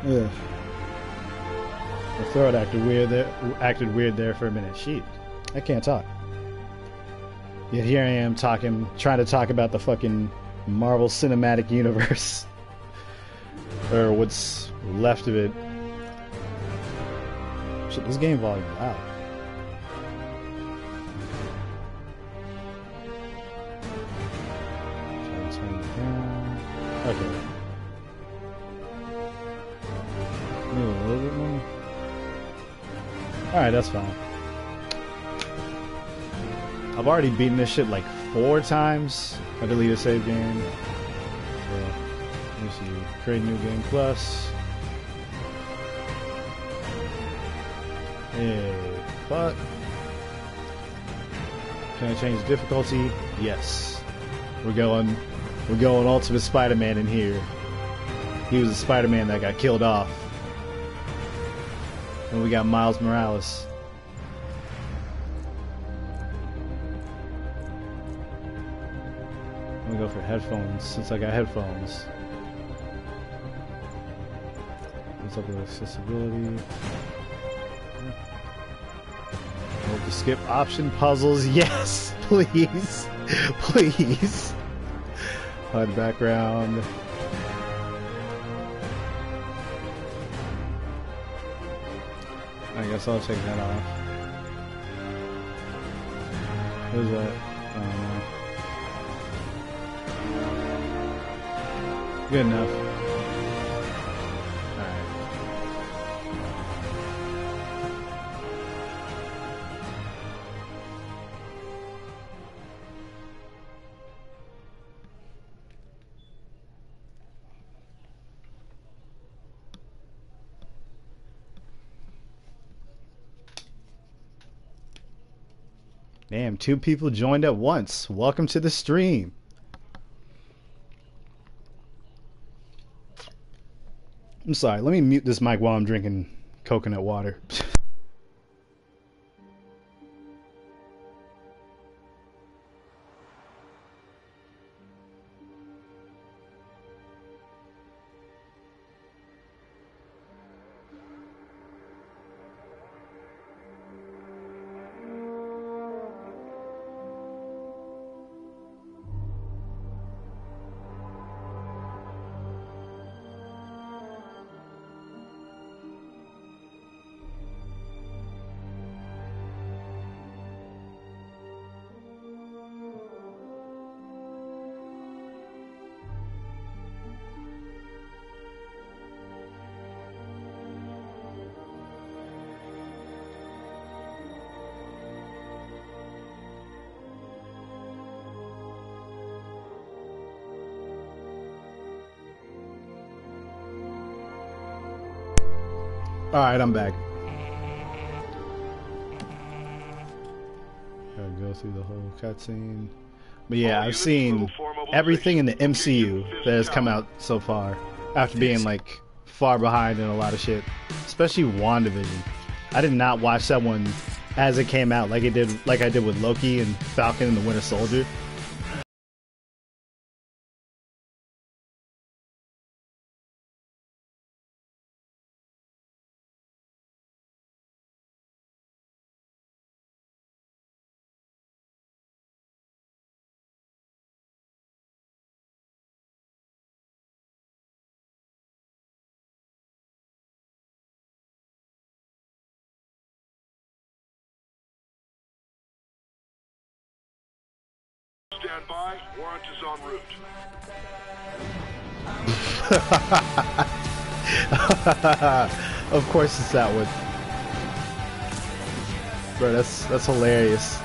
Yeah. The throat acted weird there for a minute. Shit, I can't talk. Yet here I am trying to talk about the fucking Marvel Cinematic Universe, or what's left of it. Shit, this game volume, wow. Try to turn it down. Okay. Maybe a little bit more. Alright, that's fine. I've already beaten this shit like 4 times. I delete a save game. Yeah. Let me see. Create new game plus. Hey, fuck. Can I change difficulty? Yes. We're going Ultimate Spider-Man in here. He was a Spider-Man that got killed off. And we got Miles Morales. I'm gonna go for headphones since I got headphones. What's up with accessibility? Oh, the skip option puzzles. Yes, please. Please. HUD background. I guess I'll take that off. What is that? Good enough. Alright. Damn, 2 people joined at once. Welcome to the stream. I'm sorry, let me mute this mic while I'm drinking coconut water. Alright, I'm back. Gotta go through the whole cutscene. But yeah, I've seen everything in the MCU that has come out so far, after being like far behind in a lot of shit. Especially WandaVision. I did not watch that one as it came out like I did with Loki and Falcon and the Winter Soldier. Stand by. Warrant is en route. Of course it's that one. Bro, that's hilarious.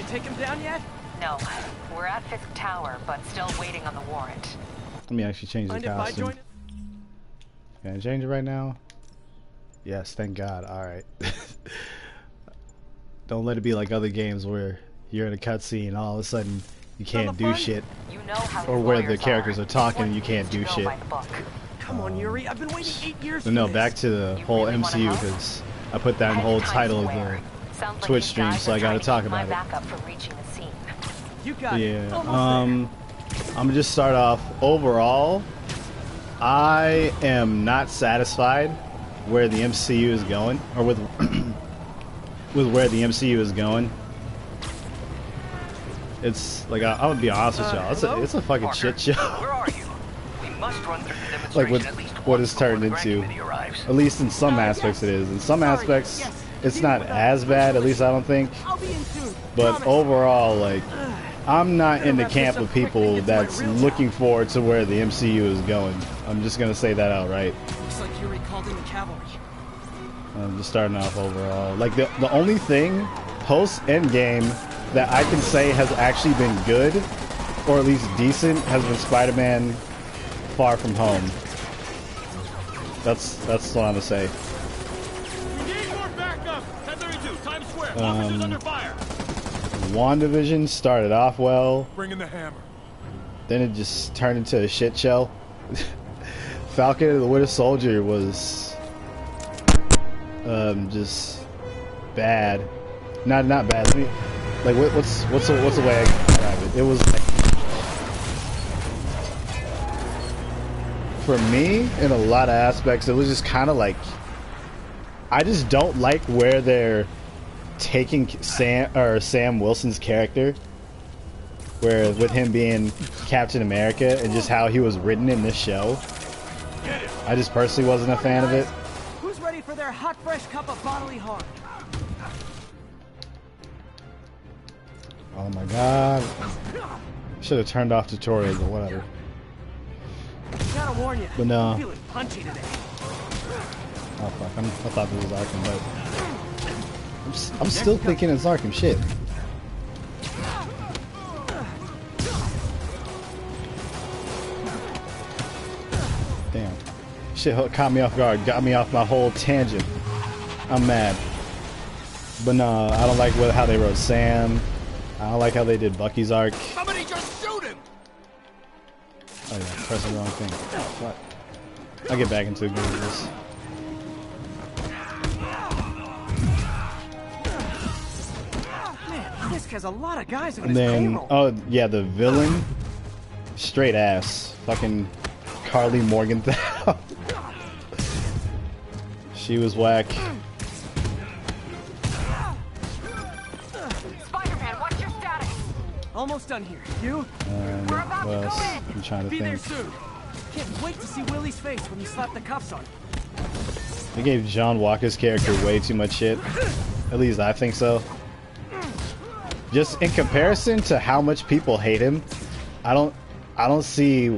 Take him down yet? No. We're at 5th Tower, but still waiting on the warrant. Let me actually change the costume. Can I change it right now? Yes, thank God. Alright. Don't let it be like other games where you're in a cutscene, all of a sudden you can't do shit, You know how or these where the lawyers characters are talking and you can't do Go shit. by the book. Come on, Yuri. I've been waiting 8 years But for no, this. back to the You whole really wanna MCU help? because I put that in the whole title of the Sounds like Twitch these stream, guys so are I gotta trying to talk keep my about it. backup from reaching the scene. You got it. Yeah, Almost I'm gonna just start off. Overall, I am not satisfied where the MCU is going, or with with where the MCU is going. It's like I'm gonna be honest with y'all. It's a fucking shit show. Where are you? We must run through the Like demonstration at least what once it's turned before the into. grant committee arrives. At least in some aspects it is. In some aspects, it's not as bad. At least I don't think. I'll be in soon. But Promise. overall, like, I'm not in the camp of people that's looking forward to where the MCU is going. I'm just gonna say that outright. Looks like Yuri called in the cavalry. I'm just starting off overall. Like the only thing post Endgame that I can say has actually been good, or at least decent, has been Spider-Man Far From Home. That's what I'm gonna say. We need more backup. 1032, Times Square. Officers under fire. WandaVision started off well, Bring in the hammer. then it just turned into a shit show. Falcon and the Winter Soldier was just bad. Not bad. Like what's the way I can describe it? It was for me in a lot of aspects. It was just kind of like I just don't like where they're taking Sam Wilson's character, where with him being Captain America and just how he was written in this show. I just personally wasn't a fan of it. Who's ready for their hot, fresh cup of bodily harm? Oh my god. Should have turned off tutorials or whatever. Gotta warn you. But no. I'm feeling punchy today. Oh fuck, I thought this was Arkham, but I'm still thinking it's Arkham shit. Damn. Shit caught me off guard, got me off my whole tangent. I'm mad. But no, I don't like how they wrote Sam. I don't like how they did Bucky's arc. Somebody just shoot him. Oh yeah, press the wrong thing. What? I'll get back into the game with this. Man, this has a lot of guys on And his then, payroll. oh yeah, the villain, straight ass, fucking Carly Morgenthau. She was whack. Spider-Man, what's your status? Almost done here. You? We're about What to else? go in. I'm trying to Be there think. soon. Can't wait to see Willie's face when you slap the cuffs on. They gave John Walker's character way too much shit. At least I think so. Just in comparison to how much people hate him, I don't see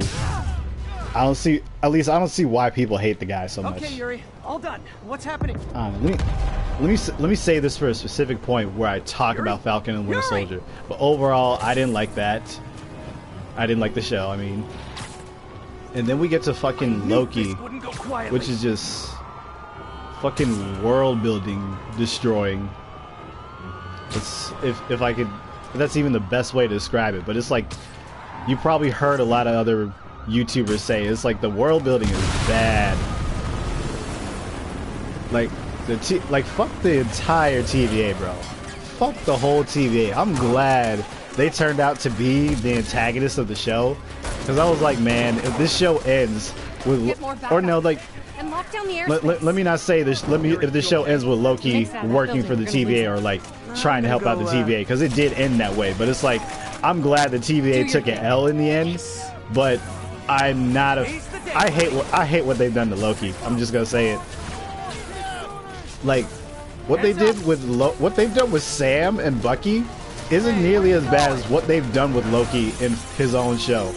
why people hate the guy so much. Okay, Yuri. All done. What's happening? Let me say this for a specific point where I talk about Falcon and Winter Yuri! Soldier. But overall, I didn't like that. I didn't like the show. I mean, and then we get to fucking Loki, This wouldn't go quietly. which is just fucking world building destroying. It's if that's even the best way to describe it. But it's like you probably heard a lot of other YouTubers say it's like the world building is bad. Like fuck the entire TVA, bro. Fuck the whole TVA. I'm glad they turned out to be the antagonist of the show, because I was like, man, if this show ends with, or no, like, And lock down the air. let me not say this. If this show ends with Loki working for the TVA or like trying to help out the TVA, because it did end that way. But it's like, I'm glad the TVA took an L in the end, but I'm not a. I hate what they've done to Loki. I'm just gonna say it. Like, what they did with what they've done with Sam and Bucky isn't nearly as bad as what they've done with Loki in his own show.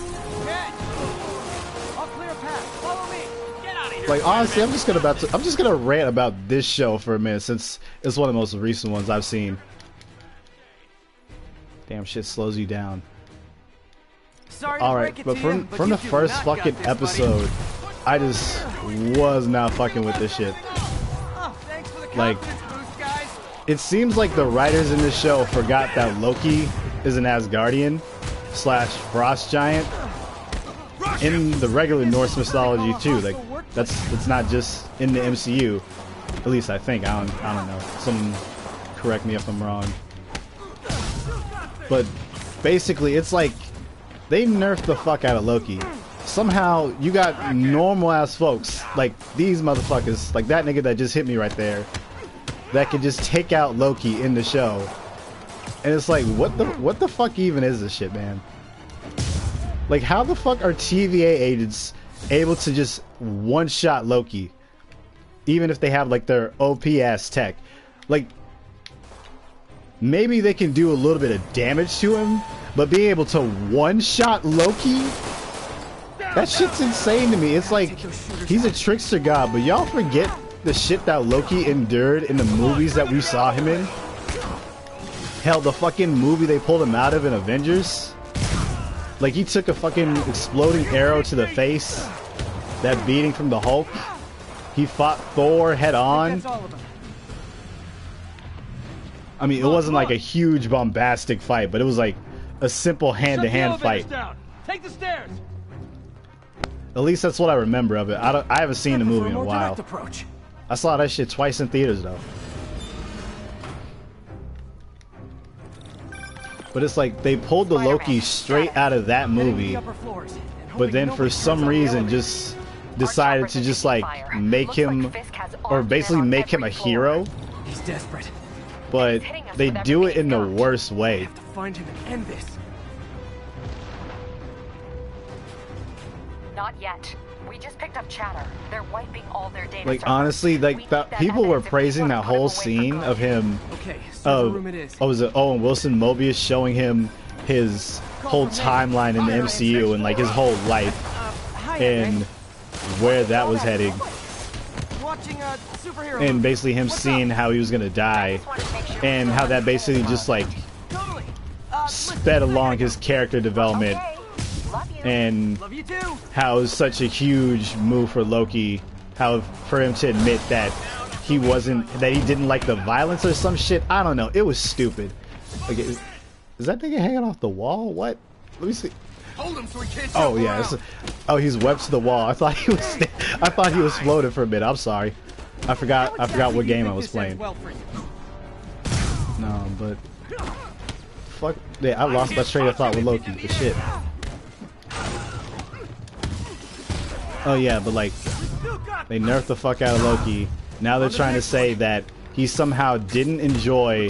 I'll clear a path. Follow me. Get out of here. Like, honestly, I'm just gonna rant about this show for a minute, since it's one of the most recent ones I've seen. Damn, shit slows you down. Sorry to All break right, it but to from you, the you do first not got fucking this, episode, I just was not fucking with this shit. buddy. Oh, thanks for the Like, confidence boost, guys. it seems like the writers in this show forgot that Loki is an Asgardian / frost giant in the regular Norse mythology too. Like that's not just in the MCU. At least I think. I don't know. Someone correct me if I'm wrong. But basically, it's like they nerfed the fuck out of Loki. Somehow you got normal ass folks like these motherfuckers, like that nigga that just hit me right there, that can just take out Loki in the show. And it's like, what the fuck even is this shit, man? Like, how the fuck are TVA agents able to just one-shot Loki, even if they have like their OP ass tech? Like, maybe they can do a little bit of damage to him, but being able to one-shot Loki, that shit's insane to me. It's like he's a trickster god, but y'all forget the shit that Loki endured in the movies that we saw him in. Hell, the fucking movie they pulled him out of in Avengers. Like, he took a fucking exploding arrow to the face. That beating from the Hulk. He fought Thor head on. I mean, it wasn't like a huge bombastic fight, but it was like a simple hand-to-hand fight. Take the stairs. At least that's what I remember of it. I haven't seen the movie in a while. I saw that shit twice in theaters though. But it's like they pulled the Loki straight out of that movie, but then for some reason just decided to just like make him, or basically make him a hero. He's desperate. But they do it in the worst way. We have to find him and end this. Not yet. We just picked up chatter. They're wiping all their data. Like, honestly, like that, people were praising that whole scene of him, was it Owen Wilson Mobius showing him his whole timeline in the MCU and like his whole life and where that was heading, and basically him seeing how he was gonna die and how that basically just like sped along his character development. And how it was such a huge move for Loki, how for him to admit that he didn't like the violence or some shit. I don't know. It was stupid. Like, is that nigga hanging off the wall? What? Let me see. Hold him so he can't Oh yeah. Oh, he's webbed to the wall. I thought he was floating for a minute. I'm sorry. I forgot what game I was playing. No, but fuck. Yeah, I lost my train of thought with Loki. The shit. Oh yeah, but like, they nerfed the fuck out of Loki. Now they're trying to say that he somehow didn't enjoy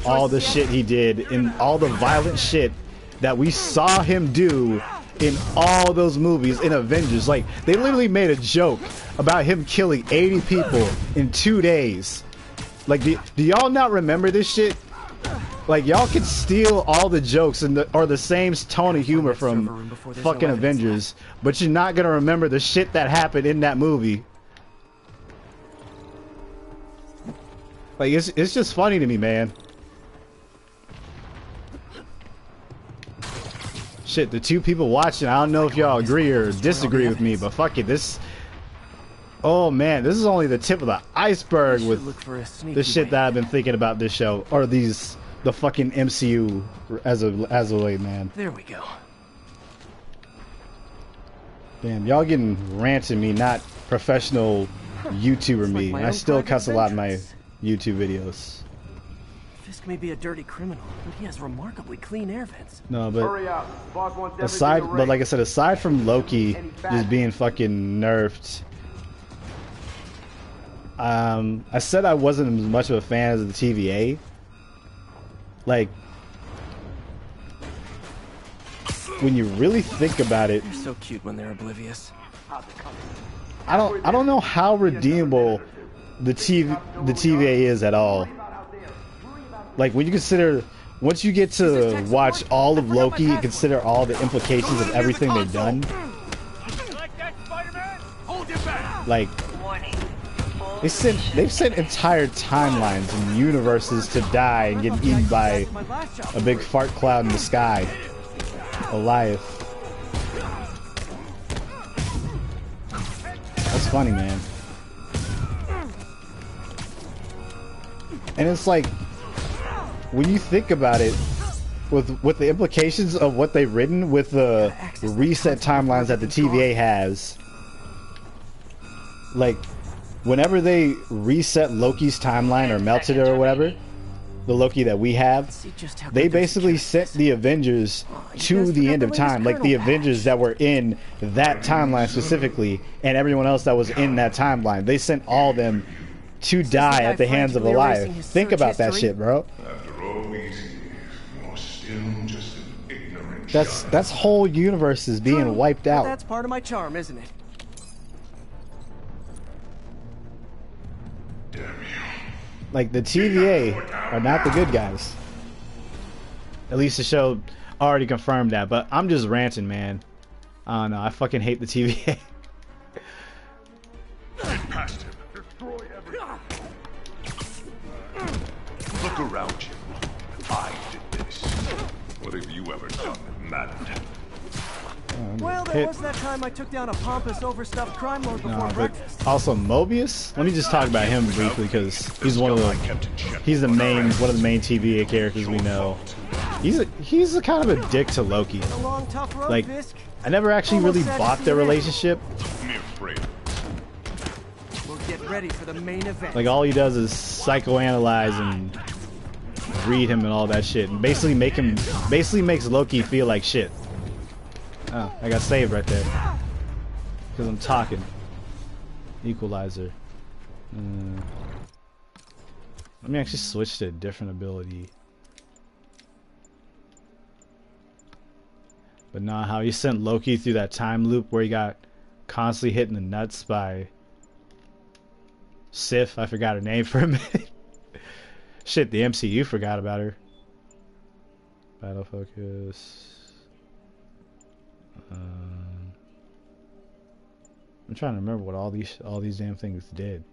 all the shit he did and all the violent shit that we saw him do in all those movies in Avengers. Like, they literally made a joke about him killing 80 people in 2 days. Like, do y'all not remember this shit? Like, y'all can steal all the jokes and or the same tone of humor from fucking Avengers, but you're not gonna remember the shit that happened in that movie. Like, it's just funny to me, man. Shit, the two people watching, I don't know if y'all agree or disagree with me, but fuck it, this... Oh man, this is only the tip of the iceberg with the shit that I've been thinking about this show, or the fucking MCU as of late, man. There we go. Damn, y'all getting ranting me, not professional YouTuber me. I still cuss a lot in my YouTube videos. Fisk may be a dirty criminal, but he has remarkably clean air vents. No, but but like I said, aside from Loki just being fucking nerfed, I said I wasn't as much of a fan as the TVA. Like, when you really think about it, they're so cute when they're oblivious. I don't know how redeemable the TVA is at all. Like, when you consider, once you get to watch all of Loki and consider all the implications of everything they've done, like, they've sent entire timelines and universes to die and get eaten by a big fart cloud in the sky. Goliath. That's funny, man. And it's like, when you think about it, with the implications of what they've written, with the reset timelines that the TVA has, like, whenever they reset Loki's timeline or melted it or whatever, the Loki that we have, they basically sent the Avengers to the end of time, like the Avengers that were in that timeline specifically, and everyone else that was in that timeline. They sent all them to die at the hands of Goliath. Think about that shit, bro. After all these years, you're still just an ignorant That's whole universe is being wiped out. That's part of my charm, isn't it? Damn you. Like, the TVA are not the good guys. At least the show already confirmed that, but I'm just ranting, man. I don't know, I fucking hate the TVA. Get past him. Destroy everything. Look around you. I did this. What have you ever done that mattered? Well, there was that time I took down a pompous, overstuffed crime lord before But breakfast. also Mobius. Let me just talk about him briefly because he's one of the one of the main TVA characters we know. He's a kind of a dick to Loki. A long, tough road, Like, Fisk. I never actually really bought their relationship. Me afraid. We'll get ready for the main event. Like, all he does is psychoanalyze and read him and all that shit, and basically makes Loki feel like shit. Oh, I got saved right there because I'm talking. Equalizer. Let me actually switch to a different ability. But nah, how he sent Loki through that time loop where he got constantly hit in the nuts by Sif. I forgot her name for a minute. Shit, the MCU forgot about her. Battle focus. I'm trying to remember what all these damn things did.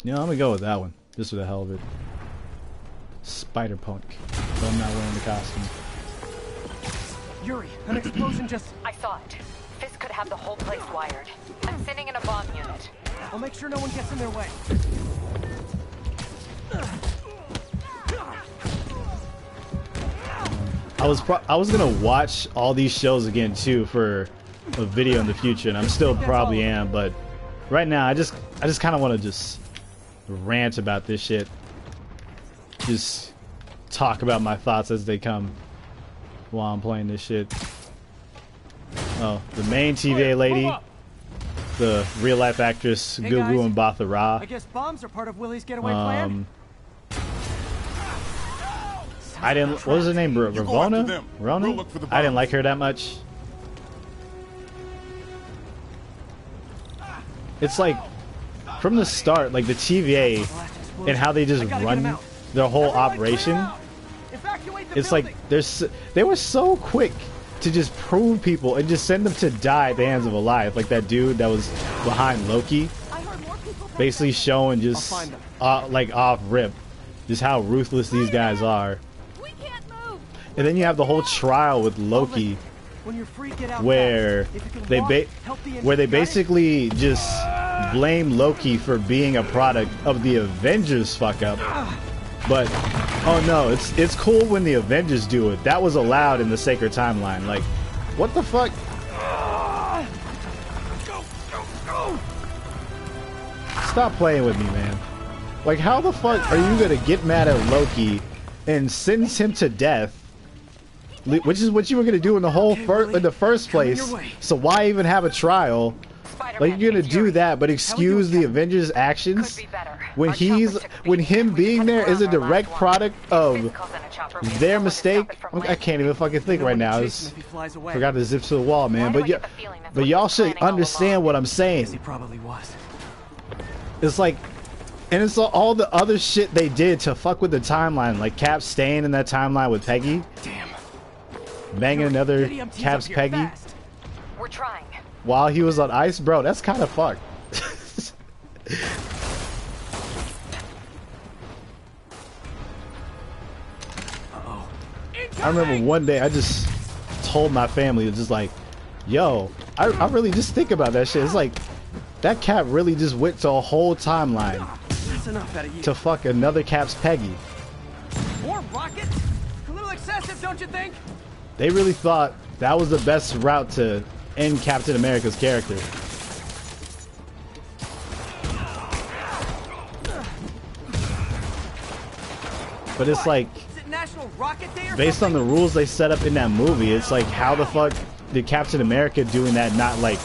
Yeah, I'm gonna go with that one, just for the hell of it. Spider-Punk. But I'm not wearing the costume. Yuri, an explosion just... I saw it. Fisk could have the whole place wired. I'm sending in a bomb unit. I'll make sure no one gets in their way. I was gonna watch all these shows again too for a video in the future, and I'm still probably am, but right now I just kind of want to just rant about this shit. Just talk about my thoughts as they come while I'm playing this shit. Oh, the main TVA lady, the real life actress Gugu and Bathara. I guess bombs are part of Willie's getaway plan. I didn't. What was her name? Ravonna? Rona? I didn't like her that much. It's like from the start, like the TVA and how they just run their whole operation. It's like they were so quick to just prove people and just send them to die at the hands of Goliath, like that dude that was behind Loki, basically showing just like off rip, just how ruthless these guys are. And then you have the whole trial with Loki, where they basically just blame Loki for being a product of the Avengers fuck up. But oh no, it's cool when the Avengers do it. That was allowed in the Sacred Timeline. Like, what the fuck? Stop playing with me, man. Like, how the fuck are you gonna get mad at Loki and sentence him to death? Which is what you were gonna do in the first place. So why even have a trial? Like, you're gonna do that, but excuse the Avengers' actions when him being there is a direct product of their mistake. I can't even fucking think right now. I forgot to zip to the wall, man. But y'all should understand what I'm saying. He probably was. It's like, and it's all the other shit they did to fuck with the timeline, like Cap staying in that timeline with Peggy. Damn. Banging another Cap's Peggy. We're trying. While he was on ice, bro, that's kind of fucked. I remember one day I just told my family, it's just like, yo, I really just think about that shit. It's like, that Cap really just went to a whole timeline That's enough out of you. to fuck another Cap's Peggy. More rockets? A little excessive, don't you think? They really thought that was the best route to end Captain America's character. But it's like, Is it National Rocket Day or based on the rules they set up in that movie, it's like, how the fuck did Captain America doing that not like,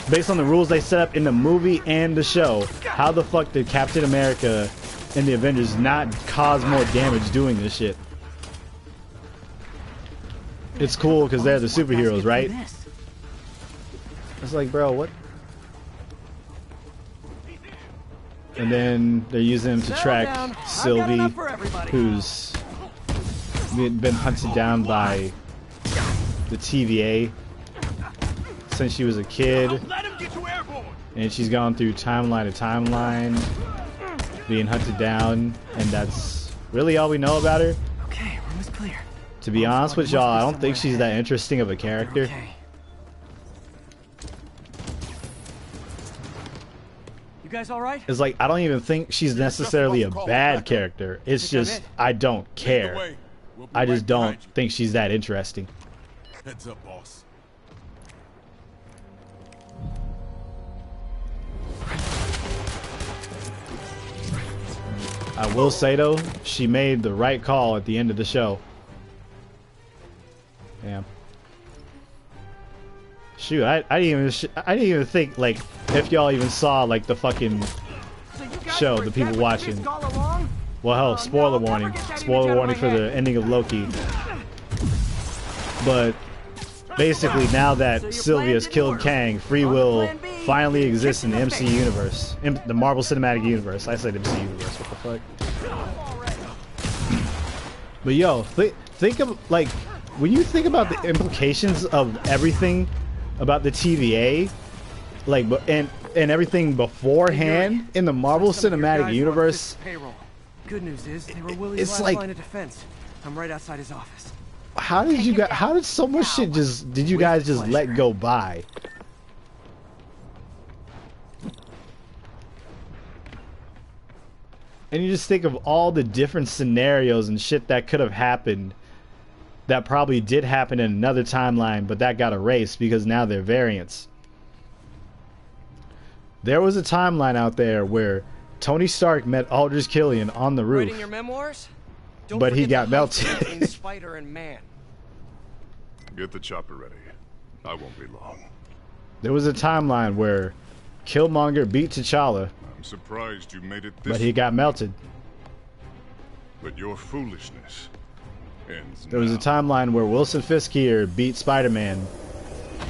based on the rules they set up in the movie and the show, how the fuck did Captain America and the Avengers not cause more damage doing this shit? It's cool because they're the superheroes, right? It's like, bro, what? And then they're using him to track Sylvie, who's been hunted down by the TVA since she was a kid. And she's gone through timeline to timeline, being hunted down, and that's really all we know about her. Okay, room is clear. To be honest with y'all, I don't think she's that interesting of a character. Okay. You guys all right? It's like, I don't even think she's necessarily a bad character. It's just, I don't care. I just don't think she's that interesting. Heads up, boss. I will say though, she made the right call at the end of the show. Yeah. Shoot, I didn't even think, like, if y'all even saw like the fucking show, the people watching. Well, hell, spoiler warning for the ending of Loki. But basically, now that Sylvia's killed Kang, free will finally exists in the MCU universe, the Marvel Cinematic Universe. I said MCU universe. What the fuck? But yo, think of, like, when you think about the implications of everything about the TVA, like, and everything beforehand in the Marvel Cinematic Universe. Good news is they were Willie's It's last like, line of defense. I'm right outside his office. how did so much shit did you guys just let go by? And you just think of all the different scenarios and shit that could have happened, that probably did happen in another timeline, but that got erased because now they're variants. There was a timeline out there where Tony Stark met Aldrich Killian on the roof. Writing your memoirs? Don't But he forget got the melted. host between Spider and Man. Get the chopper ready. I won't be long. There was a timeline where Killmonger beat T'Challa, I'm surprised you made it this but he got melted. But your foolishness ends There was a now. timeline where Wilson Fisk here beat Spider-Man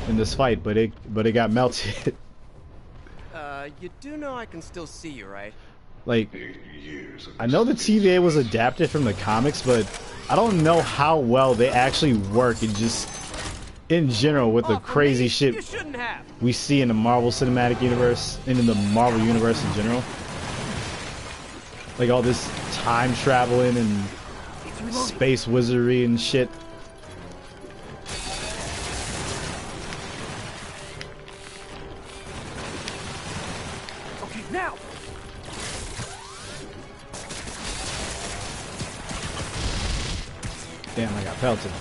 in this fight, but it got melted. You do know I can still see you, right? Like, 80 years of I know the TVA was adapted from the comics, but I don't know how well they actually work in just in general with the Oh, for crazy me, shit you shouldn't have. we see in the Marvel Cinematic Universe and in the Marvel Universe in general. Like all this time traveling and space wizardry and shit. Okay, now. Damn, I got pelted.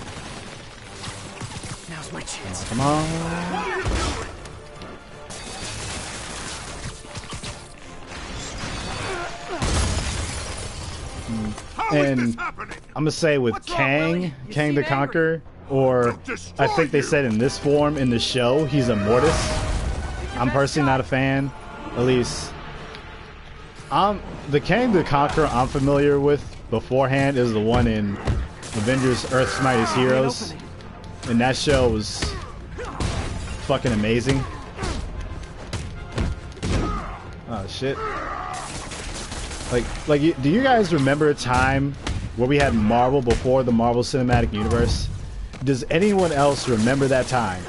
Now's my chance. Come on. And I'm gonna say with Kang the Conqueror, or I think they said in this form in the show, he's a Mortis. I'm personally not a fan. At least, the Kang the Conqueror I'm familiar with beforehand is the one in Avengers: Earth's Mightiest Heroes, and that show was fucking amazing. Oh shit. Like, do you guys remember a time where we had Marvel before the Marvel Cinematic Universe? Does anyone else remember that time?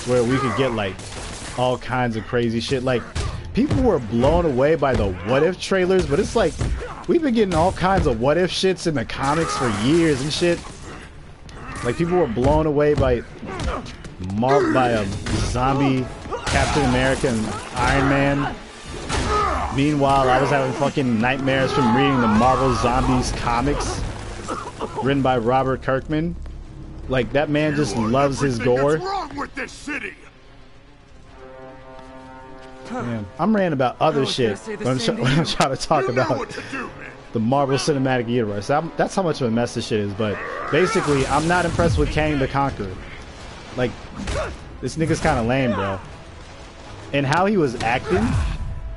Where we could get, like, all kinds of crazy shit. Like, people were blown away by the What If trailers, but it's like, we've been getting all kinds of what if shits in the comics for years and shit. Like people were blown away by a zombie Captain America and Iron Man. Meanwhile, I was having fucking nightmares from reading the Marvel Zombies comics written by Robert Kirkman. Like that man just loves his gore. What's wrong with this city? Man, I'm ranting about other shit when I'm trying to talk about the Marvel Cinematic Universe. That's how much of a mess this shit is. But basically, I'm not impressed with Kang the Conqueror. Like, this nigga's kind of lame, bro. And how he was acting,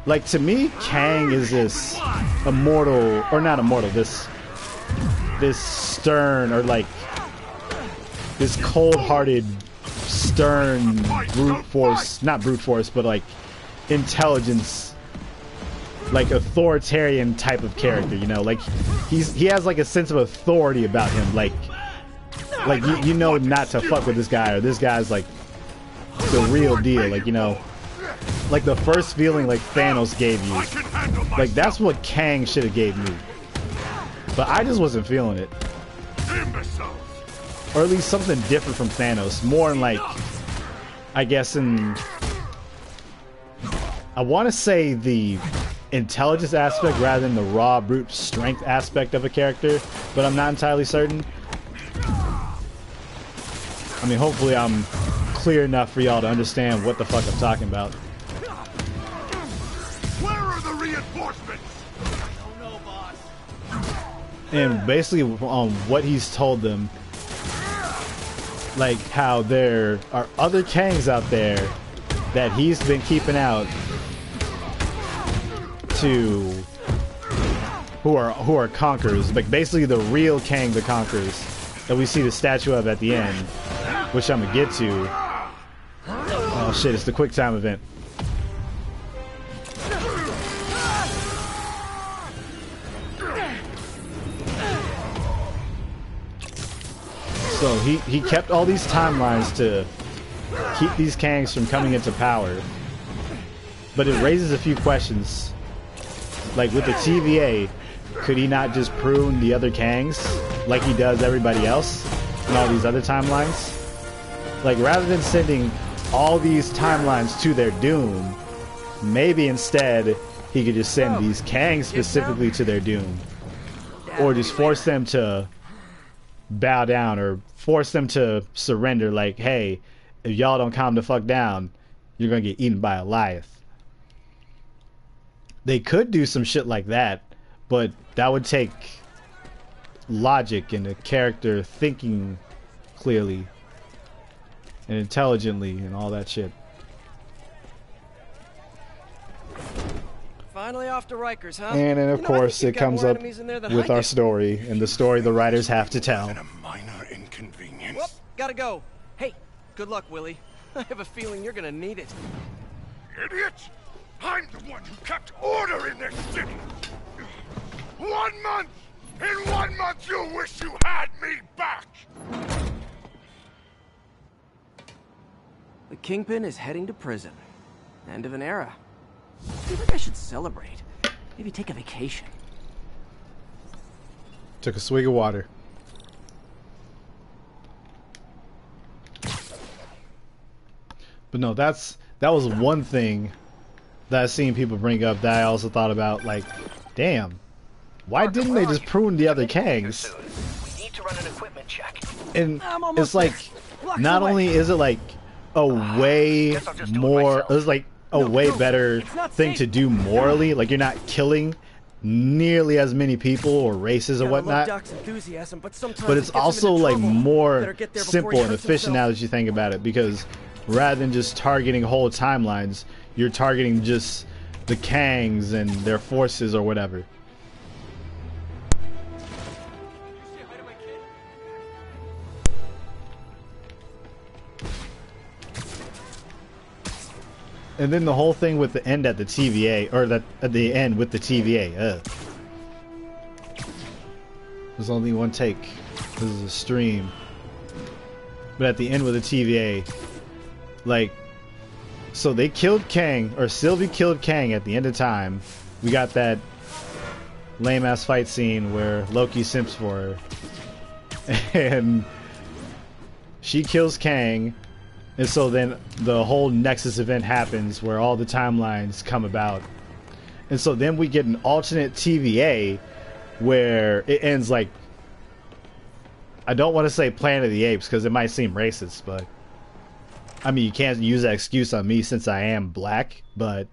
like to me, Kang is this immortal, or not immortal, this stern, or like this cold-hearted, stern brute force, not brute force, but like intelligence, like authoritarian type of character, you know, like he has like a sense of authority about him, like you know not to fuck with this guy, or this guy's like the real deal, like, you know, like the first feeling like Thanos gave you, like that's what Kang should have gave me, but I just wasn't feeling it, or at least something different from Thanos, more in like, I guess in, I want to say the intelligence aspect rather than the raw brute strength aspect of a character, but I'm not entirely certain. I mean, hopefully I'm clear enough for y'all to understand what the fuck I'm talking about. Where are the reinforcements? I don't know, boss. And basically what he's told them, like how there are other Kangs out there that he's been keeping out to who are conquerors, like basically the real Kang the Conquerors that we see the statue of at the end, which I'm gonna get to. Oh shit, it's the quick time event. So he kept all these timelines to keep these Kangs from coming into power, but it raises a few questions. Like with the TVA, could he not just prune the other Kangs like he does everybody else in all these other timelines? Like rather than sending all these timelines to their doom, maybe instead he could just send these Kangs specifically to their doom, or just force them to bow down, or force them to surrender, like, hey, if y'all don't calm the fuck down, you're gonna get eaten by a Goliath. They could do some shit like that, but that would take logic and a character thinking clearly and intelligently and all that shit. Finally off to Rikers, huh? And then of course it comes up with our story, and the story the writers have to tell. A minor inconvenience. Whoop, gotta go. Hey, good luck, Willie. I have a feeling you're gonna need it. Idiot! I'm the one who kept order in this city! 1 month! In 1 month you'll wish you had me back! The Kingpin is heading to prison. End of an era. I feel like I should celebrate. Maybe take a vacation. Took a swig of water. But no, that was one thing that I've seen people bring up that I also thought about, like, damn, why didn't they just prune the other Kangs? We need to run an equipment check. And it's like, not only is it like a way more, it's like a way better thing to do morally, like you're not killing nearly as many people or races or whatnot, but it's also like more simple and efficient now that you think about it, because rather than just targeting whole timelines, you're targeting just the Kangs and their forces or whatever. And then the whole thing with the end at the TVA, or that at the end with the TVA. There's only one take. This is a stream. But at the end with the TVA, like, so they killed Kang, or Sylvie killed Kang at the end of time. We got that lame ass fight scene where Loki simps for her, and she kills Kang, and so then the whole Nexus event happens where all the timelines come about, and so then we get an alternate TVA where it ends like, I don't want to say Planet of the Apes because it might seem racist, but I mean, you can't use that excuse on me since I am black, but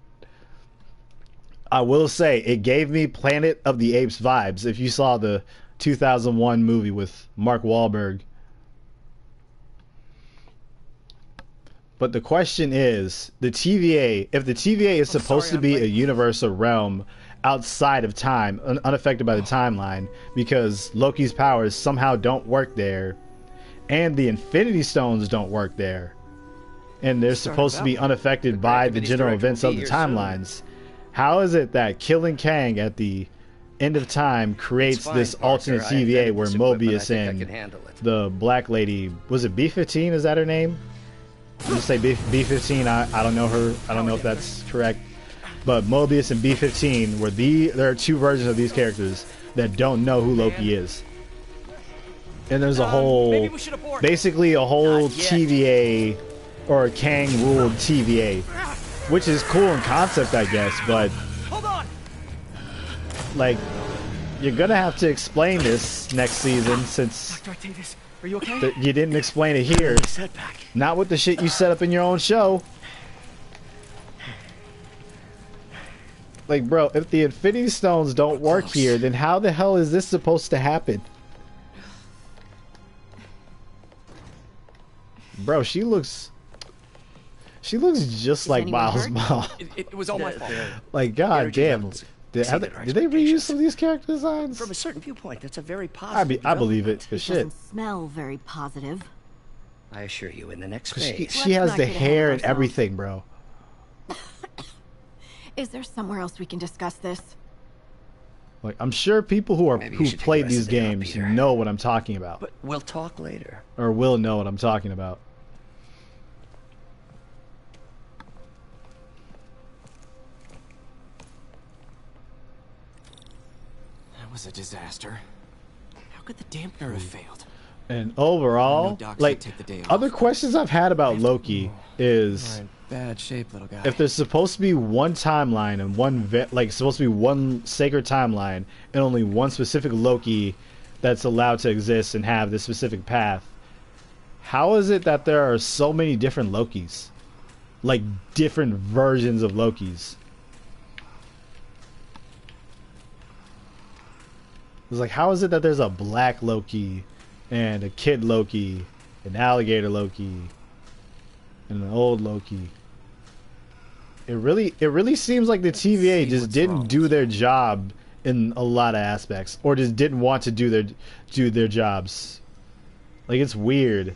I will say it gave me Planet of the Apes vibes if you saw the 2001 movie with Mark Wahlberg. But the question is, the TVA, if the TVA is supposed to be a universe or realm outside of time, unaffected by the timeline, because Loki's powers somehow don't work there, and the Infinity Stones don't work there, and they're supposed to be unaffected by the general events of the timelines, how is it that killing Kang at the end of time creates this alternate TVA where Mobius and the black lady, was it B-15, is that her name? I'm gonna say B-15, I don't know her, I don't know if that's correct, but Mobius and B-15 were there are two versions of these characters that don't know who Loki is. And there's a whole, basically a whole TVA, or a Kang-ruled TVA, which is cool in concept, I guess, but like, you're gonna have to explain this next season since Are you okay? you didn't explain it here. Not with the shit you set up in your own show. Like, bro, if the Infinity Stones don't work here, then how the hell is this supposed to happen? Bro, she looks just like Miles' mom. It was all my fault. Like, god damn. Did they reuse some of these character designs? From a certain viewpoint, that's a very positive. I believe it. Cause It shit. doesn't smell very positive. I assure you, in the next Cause phase. she has not the get ahead of hair and ourselves. everything, bro. Is there somewhere else we can discuss this? Like, I'm sure people who Maybe you who've should take played the rest these of the day off, games Peter. know what I'm talking about, But we'll talk later. or will know what I'm talking about. That was a disaster. How could the dampener have failed? And overall, No, Doc like, said take the day off. other questions I've had about Loki is, Bad shape, little guy. if there's supposed to be one timeline and supposed to be one sacred timeline and only one specific Loki that's allowed to exist and have this specific path, how is it that there are so many different Lokis? Like, different versions of Lokis. It's like, how is it that there's a black Loki and a kid Loki, an alligator Loki, and an old Loki? It really seems like the TVA just didn't do their job in a lot of aspects, or just didn't want to do their jobs. Like, it's weird.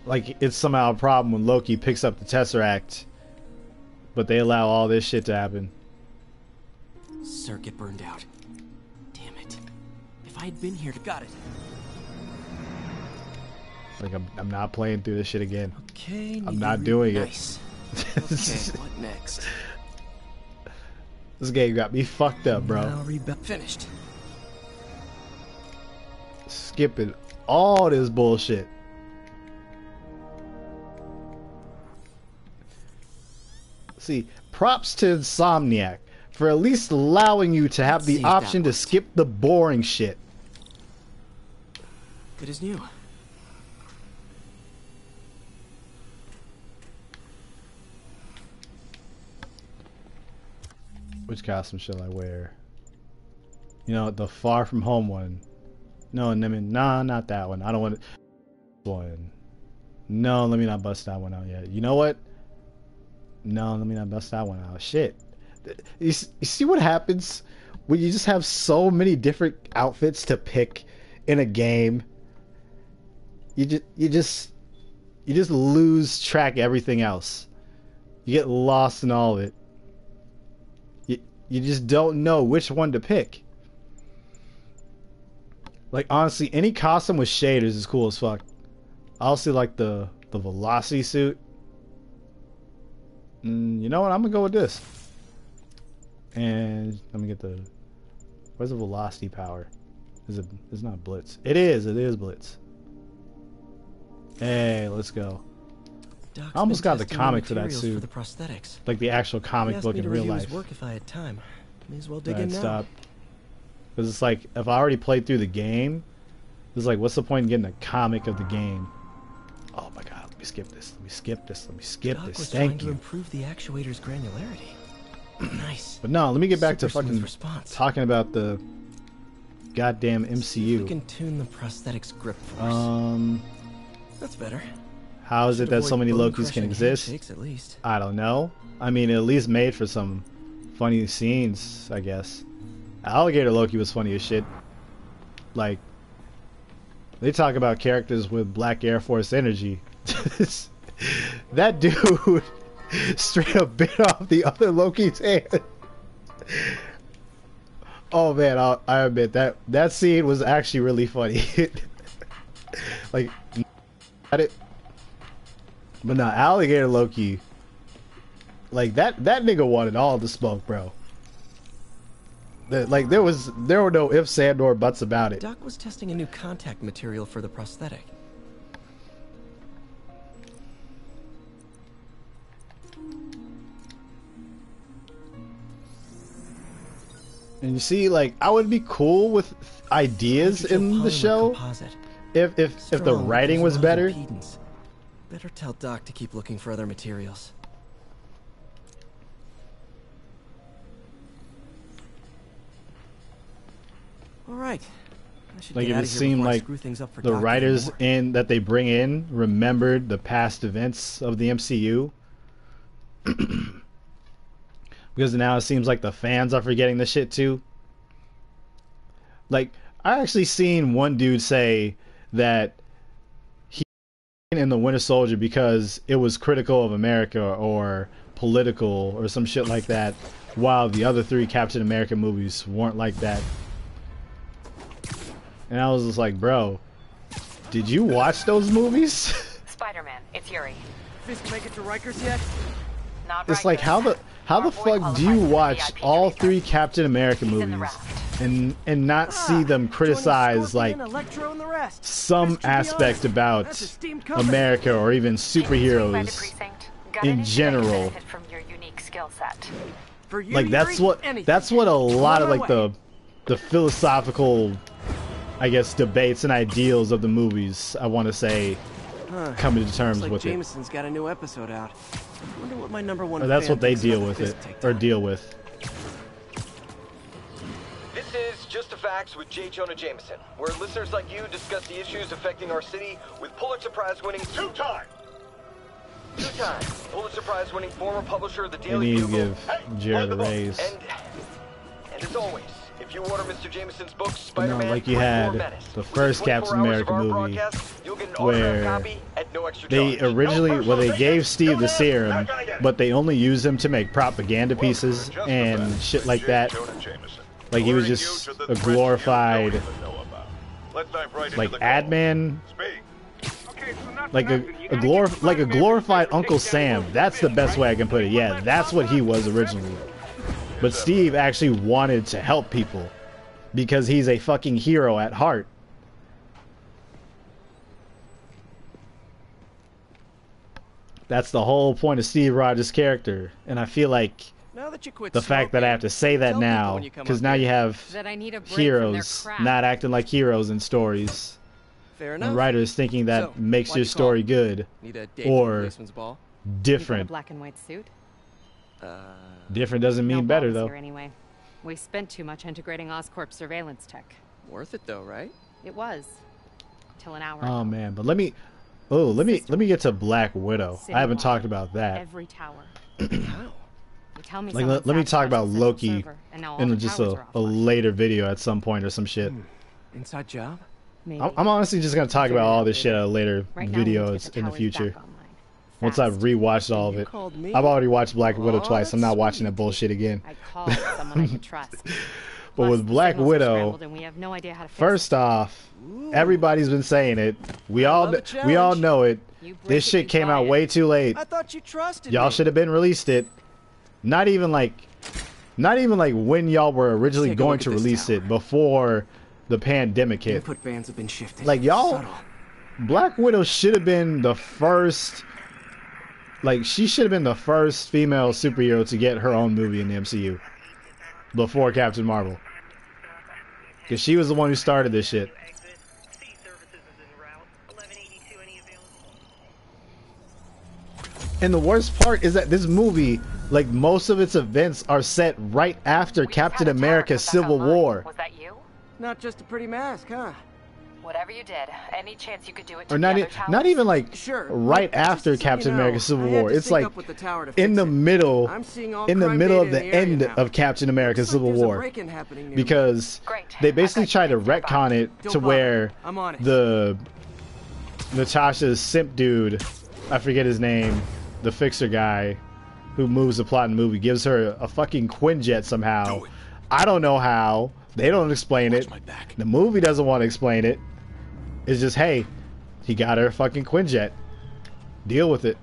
Like, it's somehow a problem when Loki picks up the Tesseract, but they allow all this shit to happen. Circuit burned out. Damn it. If I had been here to... Got it. Like, I'm not playing through this shit again. Okay. I'm not doing nice. it. Okay, what next? This game got me fucked up, bro. Finished. Skipping all this bullshit. See, props to Insomniac for at least allowing you to have the Save option that to skip the boring shit. Good as new. Which costume shall I wear? You know, the Far From Home one. No, I mean, nah, not that one. I don't want one. No, let me not bust that one out yet. You know what? No, let me not bust that one out. Shit. You see what happens when you just have so many different outfits to pick in a game? You just lose track of everything else. You get lost in all of it. You just don't know which one to pick. Like, honestly, any costume with shaders is cool as fuck. I also like the velocity suit. You know what? I'm gonna go with this. And let me get the... Where's the velocity power? Is it? It's not Blitz. It is. It is Blitz. Hey, let's go. Doc's I almost got the testing comic for that materials suit. For the prosthetics. Like the actual comic book in real life. Work if I had time. May as well dig Alright, in now. stop. Because it's like, if I already played through the game, it's like, what's the point in getting a comic of the game? Oh my god, let me skip this. Let me skip this. Let me skip Doc this. was Thank trying to you. improve the actuator's granularity. Nice. But no, let me get back to Super smooth fucking response. talking about the goddamn See if we MCU. can tune the prosthetic's grip force. That's better. How is it that so many Avoid Lokis can bone-crushing exist? handshakes, at least. I don't know. I mean, it at least made for some funny scenes, I guess. Alligator Loki was funny as shit. Like, they talk about characters with Black Air Force energy. That dude straight up bit off the other Loki's hand. Oh man, I admit that scene was actually really funny. Like, at it. But no, Alligator Loki, like that nigga wanted all the smoke, bro. Like there were no ifs and or buts about it. Doc was testing a new contact material for the prosthetic. And you see, like, I would be cool with ideas in the show Composite. if the Strong, writing was there's better. low impedance. Better tell Doc to keep looking for other materials. All right. I should Like get if out it of here seemed before I like screw things up for the Doc writers anymore. in that they bring in remembered the past events of the MCU. Because now it seems like the fans are forgetting the shit too. Like, I actually seen one dude say that he in the Winter Soldier because it was critical of America or political or some shit like that, while the other three Captain America movies weren't like that. And I was just like, bro, did you watch those movies? Spider-Man, it's Yuri. Fisk make it to Rikers yet? Not It's right like, yet. how the Our boy fuck do you qualifies for the watch VIP all treatment. three Captain America He's in the movies raft. and not see them criticize like Joining Scorpion, Electro, and the rest. some Fisk should be aspect honest. about That's a steamed company. America or even Swing by the superheroes precinct. Got in an incident general. benefit from your unique skill set. For you, Like that's Yuri, what anything. that's what a lot of my like way. the philosophical, I guess, debates and ideals of the movies, I want to say, come to terms Looks like with it. Jameson's got a new episode out. Wonder what my number one Or that's fan what they thinks deal about with the it, Fisk or takedown. deal with. This is Just the Facts with J. Jonah Jameson, where listeners like you discuss the issues affecting our city with Pulitzer Prize-winning two-time Pulitzer Prize-winning former publisher of the You Daily need to Bugle. give Jared a raise. And as always, if you order Mr. Jameson's book, But Spider-Man, no, like you 24 had Menace, the within first 24 Captain hours America of our movie, broadcast, you'll get an where autographed copy at no extra they charge. originally, No well, they personal gave tickets, Steve no the names, serum, not gonna get it. but they only used him to make propaganda pieces and shit like that. Like he was just a glorified, like ad man, like a glorified Uncle Sam. That's the best way I can put it. Yeah, that's what he was originally. But Steve actually wanted to help people because he's a fucking hero at heart. That's the whole point of Steve Rogers' character, and I feel like Now that you quit the fact that I have to say that tell people now, when you come because up now here. you have That I need a break heroes from their crap. not acting like heroes in stories, Fair enough. and writers thinking that So, makes why'd your you call? story good, Need a date or for the policeman's ball? You got a different. black and white suit? Different doesn't mean No better balls though. Here anyway. We spent too much integrating Oscorp surveillance tech. Worth it though, right? It was. Till an hour Oh ago. man, but let me get to Black Widow. I haven't talked about that. Every tower. How? You tell me Like someone let me sacked talk about Russell's central Loki server, and now all in the just towers a are offline. later video at some point or some shit. Inside job? Maybe. I'm honestly just gonna talk about all this shit at a later Right now we need to video get the in the towers future. back online. Once Fast. I've rewatched all of You it. called me? I've already watched Black Widow Oh, twice. I'm not that's watching that sweet. bullshit again. I called someone I could trust. But Plus, with the Black signals are Widow, scrambled and we have no idea how to fix first off, everybody's been saying it. We all love a we all challenge. know it. You break This it, shit you came buy out it. way too late. I thought you trusted Y'all me. should have been released it. Not even like Not even like when y'all were originally Take a going look to at this release tower. it before the pandemic hit. Input bands have been shifted. Like y'all, Subtle. Black Widow should have been the first. Like she should have been the first female superhero to get her own movie in the MCU before Captain Marvel, because she was the one who started this shit. And the worst part is that this movie, like most of its events, are set right after Captain America Civil War. Was that you? Not just a pretty mask, huh? Whatever you did, any chance you could do it to Or the not, other towers? not even like Sure, right but just after so Captain you know, America Civil I had War. to It's sync like up with the tower to in fix the it. middle, I'm seeing all in the crime middle data of the in the area end now. of Captain America Looks like Civil there's a War, break-in happening nearby. because Great. they I've basically got tried to you nearby. retcon it Don't to bother. where I'm on it. the Natasha's simp dude, I forget his name, the fixer guy who moves the plot in the movie, gives her a fucking Quinjet somehow. I don't know how. They don't explain it. The movie doesn't want to explain it. It's just, hey, he got her a fucking Quinjet. Deal with it.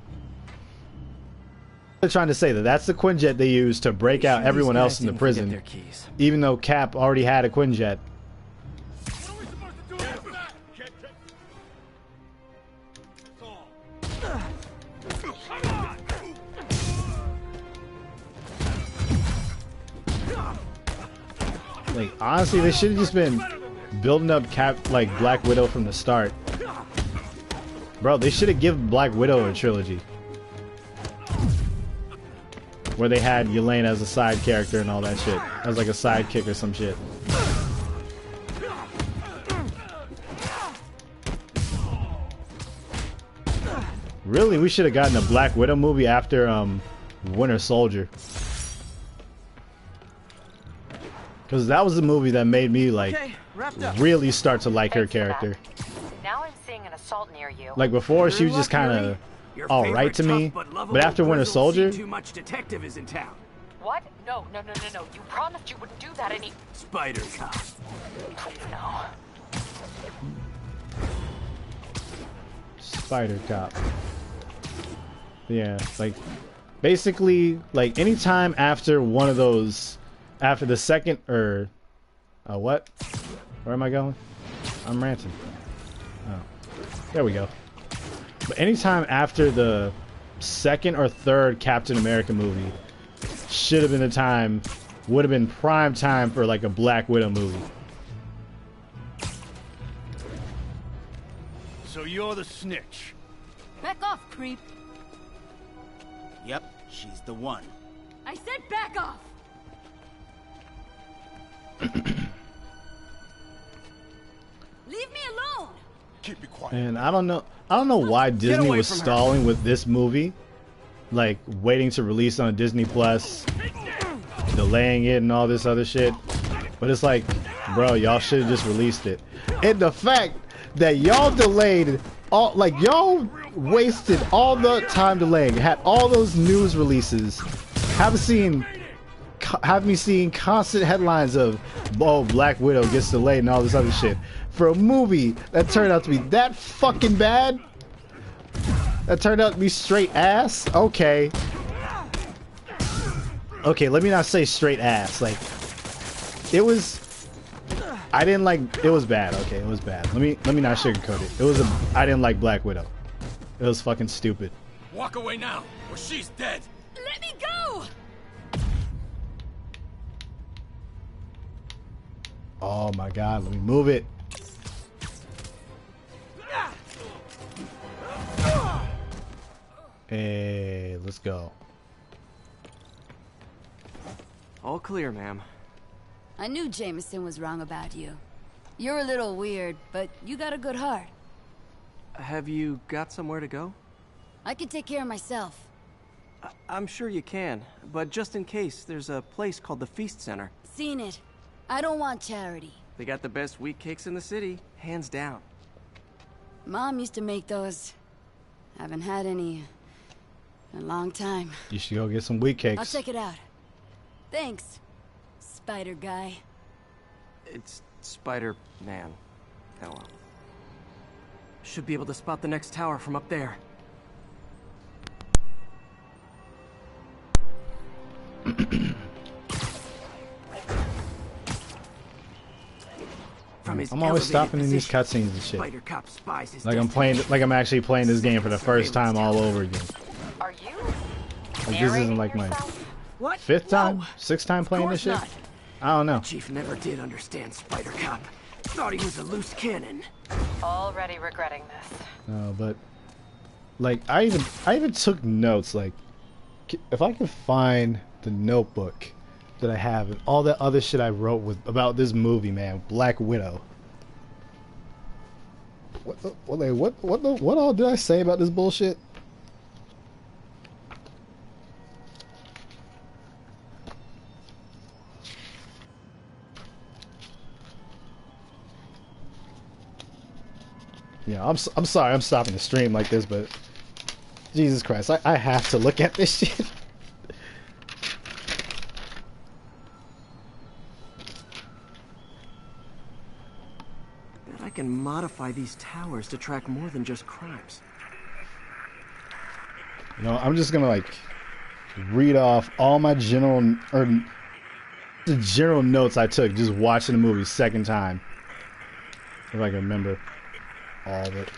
They're trying to say that that's the Quinjet they used to break out everyone else in the prison, Their keys. even though Cap already had a Quinjet. What are we supposed to do with that? Come on! Like, honestly, they should have just been building up like Black Widow from the start. Bro, they should have given Black Widow a trilogy where they had Yelena as a side character and all that shit, as like a sidekick or some shit. Really, we should have gotten a Black Widow movie after Winter Soldier, because that was the movie that made me like Okay, wrapped up. really start to like her Thanks for that. character. Now I'm seeing an assault near you. Like before, she You're was just lucky, kind Yuri. of Your all favorite right to me, tough lovable but after Winter grizzled Soldier, Too much detective is in town. What? No. You promised you wouldn't do that any... Spider Cop. Please, no. Spider Cop. Yeah, like basically, like anytime after one of those, after the second or what? Where am I going? I'm ranting. Oh, there we go. But anytime after the second or third Captain America movie should have been the time, would have been prime time for like a Black Widow movie. So you're the snitch. Back off, creep. Yep, she's the one. I said back off! Leave me alone! Keep it quiet. And I don't know why Disney away was from her. stalling with this movie, like waiting to release on Disney Plus, delaying it and all this other shit. But it's like, bro, y'all should have just released it. And the fact that y'all delayed all, like y'all wasted all the time delaying, had all those news releases, have me seeing constant headlines of, oh, Black Widow gets delayed and all this other shit, for a movie that turned out to be that fucking bad, that turned out to be straight ass. Okay, let me not say straight ass. Like, it was, I didn't like, it was bad. Okay, it was bad. Let me not sugarcoat it. I didn't like Black Widow. It was fucking stupid. Walk away now, or she's dead. Let me go! Oh my god, let me move it. Hey, let's go. All clear, ma'am. I knew Jameson was wrong about you. You're a little weird, but you got a good heart. Have you got somewhere to go? I can take care of myself. I'm sure you can, but just in case, there's a place called the Feast Center. Seen it. I don't want charity. They got the best wheat cakes in the city, hands down. Mom used to make those. Haven't had any in a long time. You should go get some wheat cakes. I'll check it out. Thanks, Spider Guy. It's Spider-Man. Oh well. Should be able to spot the next tower from up there. I'm always stopping in these cutscenes and shit. Like I'm playing, like I'm actually playing this game for the first time all over again. Are you? Like this isn't like my fifth time, sixth time playing this shit. I don't know. Chief never did understand Spider Cop. Thought he was a loose cannon. Already regretting this. No, but like I even took notes. Like if I could find the notebook that I have and all that other shit I wrote with about this movie, man, Black Widow. What all did I say about this bullshit? Yeah, I'm sorry I'm stopping the stream like this, but Jesus Christ, I have to look at this shit. Bet I can modify these towers to track more than just crimes. You know, I'm just gonna like read off all my general notes I took just watching the movie second time, if I can remember all of it.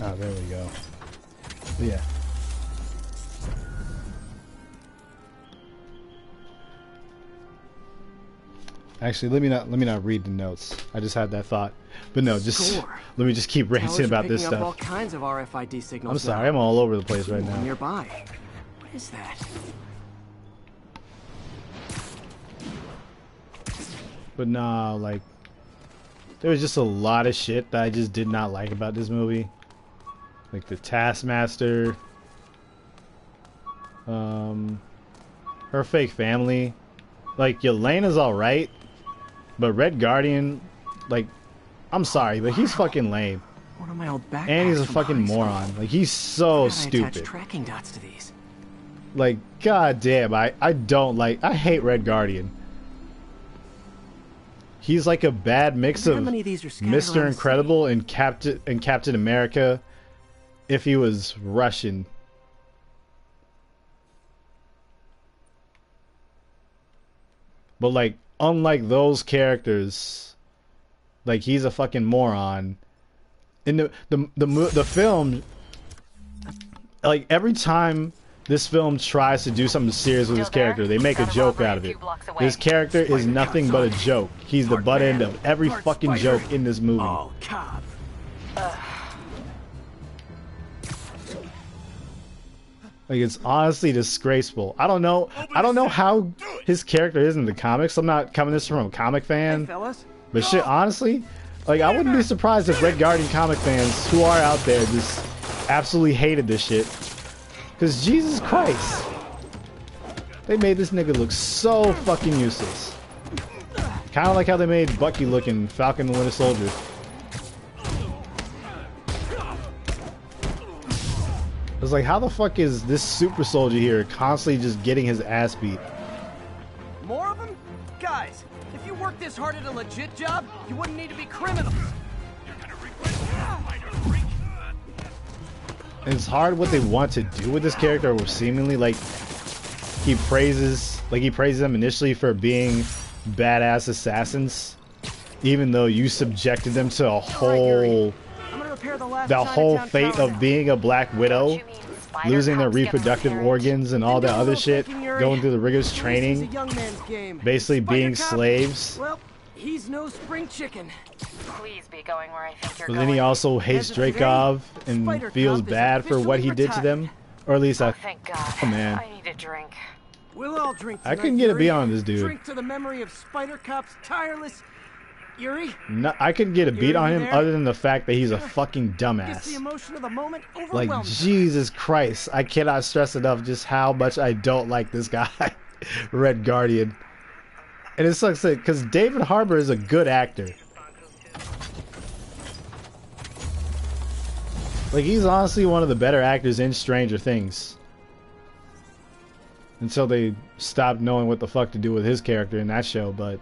Oh, there we go. Yeah. Actually, let me not read the notes. I just had that thought, but no, just let me just keep ranting about this stuff. All kinds of RFID signals. I'm sorry, I'm all over the place right now. Nearby. What is that? But nah, like there was just a lot of shit that I just did not like about this movie. Like the Taskmaster, her fake family. Like Yelena's alright, but Red Guardian, like, I'm sorry, but he's fucking lame. One of my old backpacks And he's a fucking moron. Like he's so stupid. Tracking dots to these. Like, goddamn, I hate Red Guardian. He's like a bad mix of Mr. Incredible and Captain America if he was Russian. But like, unlike those characters, like he's a fucking moron. In the film, like every time this film tries to do something serious with his character, they make a joke out of it. His character is nothing but a joke. He's the butt end of every fucking joke in this movie. Oh, Cobb. Like it's honestly disgraceful. I don't know how his character is in the comics. I'm not coming this from a comic fan, but shit, honestly, like I wouldn't be surprised if Red Guardian comic fans who are out there just absolutely hated this shit. Cause Jesus Christ, they made this nigga look so fucking useless. Kind of like how they made Bucky look in Falcon and the Winter Soldier. It's like, how the fuck is this super soldier here constantly just getting his ass beat? More of them? Guys, if you worked this hard at a legit job, you wouldn't need to be criminals. And it's hard what they want to do with this character, or seemingly like he praises them initially for being badass assassins, even though you subjected them to a whole fate of being a Black Widow, losing their reproductive organs and all that other shit, going through the rigorous training, basically being slaves. Well, he's no spring chicken. Please be going where I think you're But then he also hates Dreykov and feels bad for what he did to them, or at least thank God. Oh man, I need a drink. We'll all drink I couldn't get a beat on this dude. Drink to the memory of Spider Cop's tireless. Yuri? No, I couldn't get a beat on him other than the fact that he's a fucking dumbass. The emotion of the moment like, Jesus Christ, I cannot stress enough just how much I don't like this guy, Red Guardian. And it sucks because David Harbour is a good actor. Like, he's honestly one of the better actors in Stranger Things. Until they stopped knowing what the fuck to do with his character in that show, but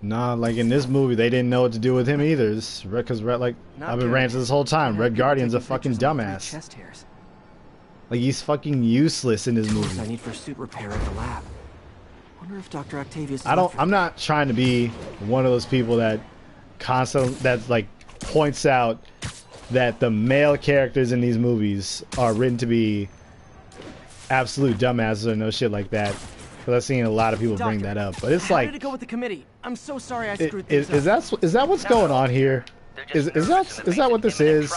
Nah, like in this movie, they didn't know what to do with him either. Because like I've been ranting this whole time. Red Guardian's a fucking dumbass. Chest hairs. Like he's fucking useless in this movie. I need for suit repair at the lab. Wonder if Dr. Octavius. I'm not trying to be one of those people that like points out that the male characters in these movies are written to be absolute dumbasses or no shit like that. Because I've seen a lot of people bring that up, but it's How like, did it go with the committee? I'm so sorry I screwed things up. is that what's going on here? Is that what this is?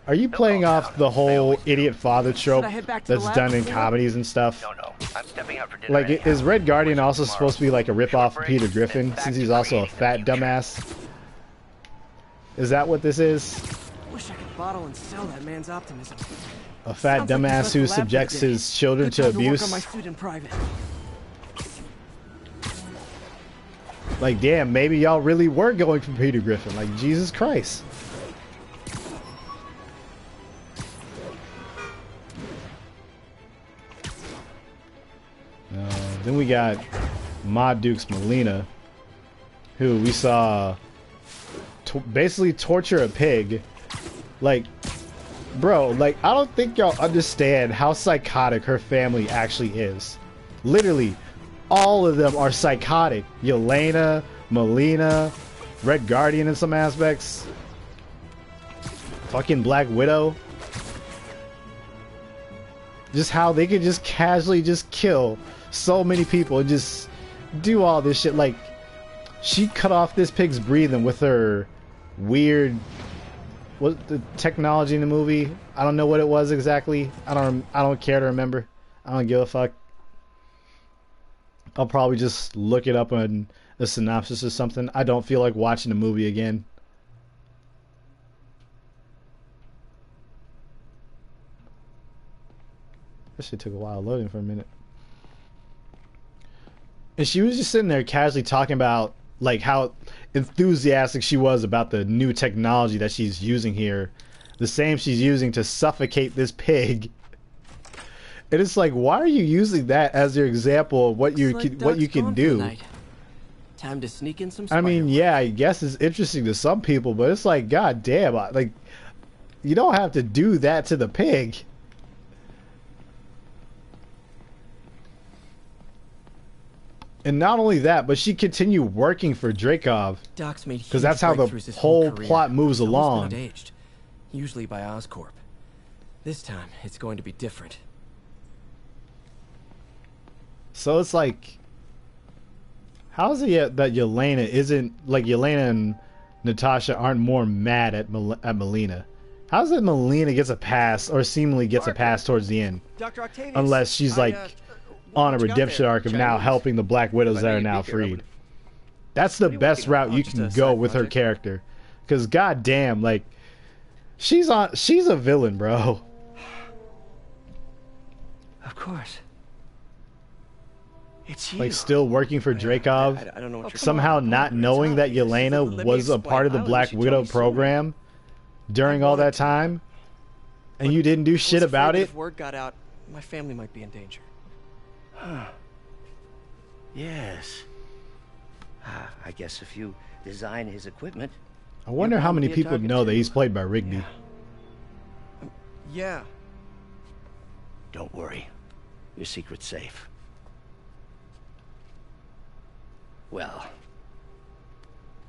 Are you playing off the whole idiot father trope that's done in comedies and stuff? No, I'm stepping out for dinner. Like, is Red Guardian also supposed to be like a ripoff of Peter Griffin, since he's also a fat dumbass? Is that what this is? Wish I could bottle and sell that man's optimism. A fat dumbass who subjects his children to abuse? Like, damn, maybe y'all really were going for Peter Griffin. Like, Jesus Christ. Then we got Ma Dukes Molina, who we saw basically torture a pig. Like, bro, like, I don't think y'all understand how psychotic her family actually is. Literally, all of them are psychotic. Yelena, Molina, Red Guardian in some aspects. Fucking Black Widow. Just how they could just casually just kill so many people and just do all this shit. Like, she cut off this pig's breathing with her weird, what the technology in the movie? I don't know what it was exactly. I don't care to remember. I don't give a fuck. I'll probably just look it up on a synopsis or something. I don't feel like watching the movie again. That shit took a while loading for a minute. And she was just sitting there casually talking about like how enthusiastic she was about the new technology that she's using here. The same she's using to suffocate this pig. And it's like, why are you using that as your example of what you can do? Time to sneak in some. I mean, yeah, I guess it's interesting to some people, but it's like, god damn, like, you don't have to do that to the pig. And not only that, but she continued working for Dreykov, because that's how the whole plot moves along. Aged, usually by Oscorp. This time, it's going to be different. So it's like, how is it that Yelena isn't, like, Yelena and Natasha aren't more mad at Melina? How is it Melina gets a pass, or seemingly gets a pass towards the end? Dr. Octavius, unless she's like on a redemption arc of now helping the Black Widows that are now freed. That's the best route you can go with her character. Because goddamn, like, she's a villain, bro. Of course. It's you. Like, still working for Dreykov, I don't know what you're somehow not knowing that Yelena was a part of the Black Widow program during all that time, and you didn't do shit about it. If word got out, my family might be in danger. Huh. Yes. I guess if you design his equipment. I wonder how many people know that he's played by Rigby. Yeah. Don't worry. Your secret's safe. Well,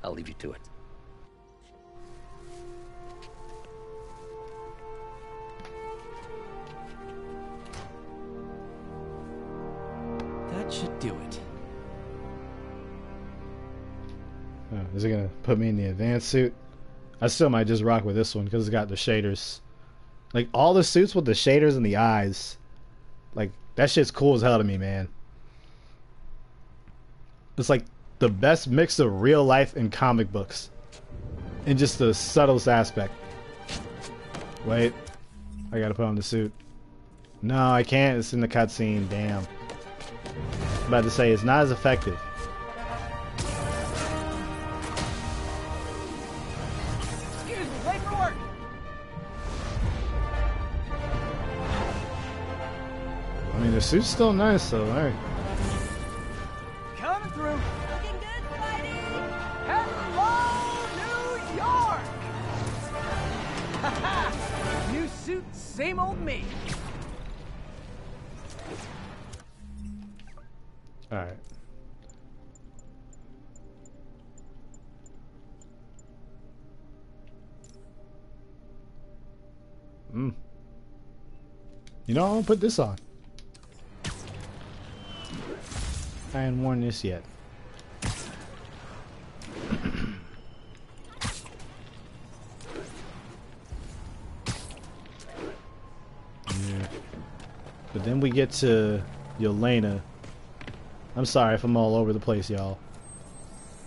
I'll leave you to it. That should do it. Oh, is it gonna put me in the advanced suit? I still might just rock with this one because it's got the shaders. Like, all the suits with the shaders and the eyes. Like, that shit's cool as hell to me, man. It's like the best mix of real life and comic books. In just the subtlest aspect. Wait. I gotta put on the suit. No, I can't. It's in the cutscene. Damn. I'm about to say, it's not as effective. Excuse me, late for work. I mean, the suit's still nice, though. Alright. Coming through. Looking good, Spidey. same old me. All right. You know, I'm gonna put this on. I hadn't worn this yet. Yeah. But then we get to Yelena. I'm sorry if I'm all over the place, y'all.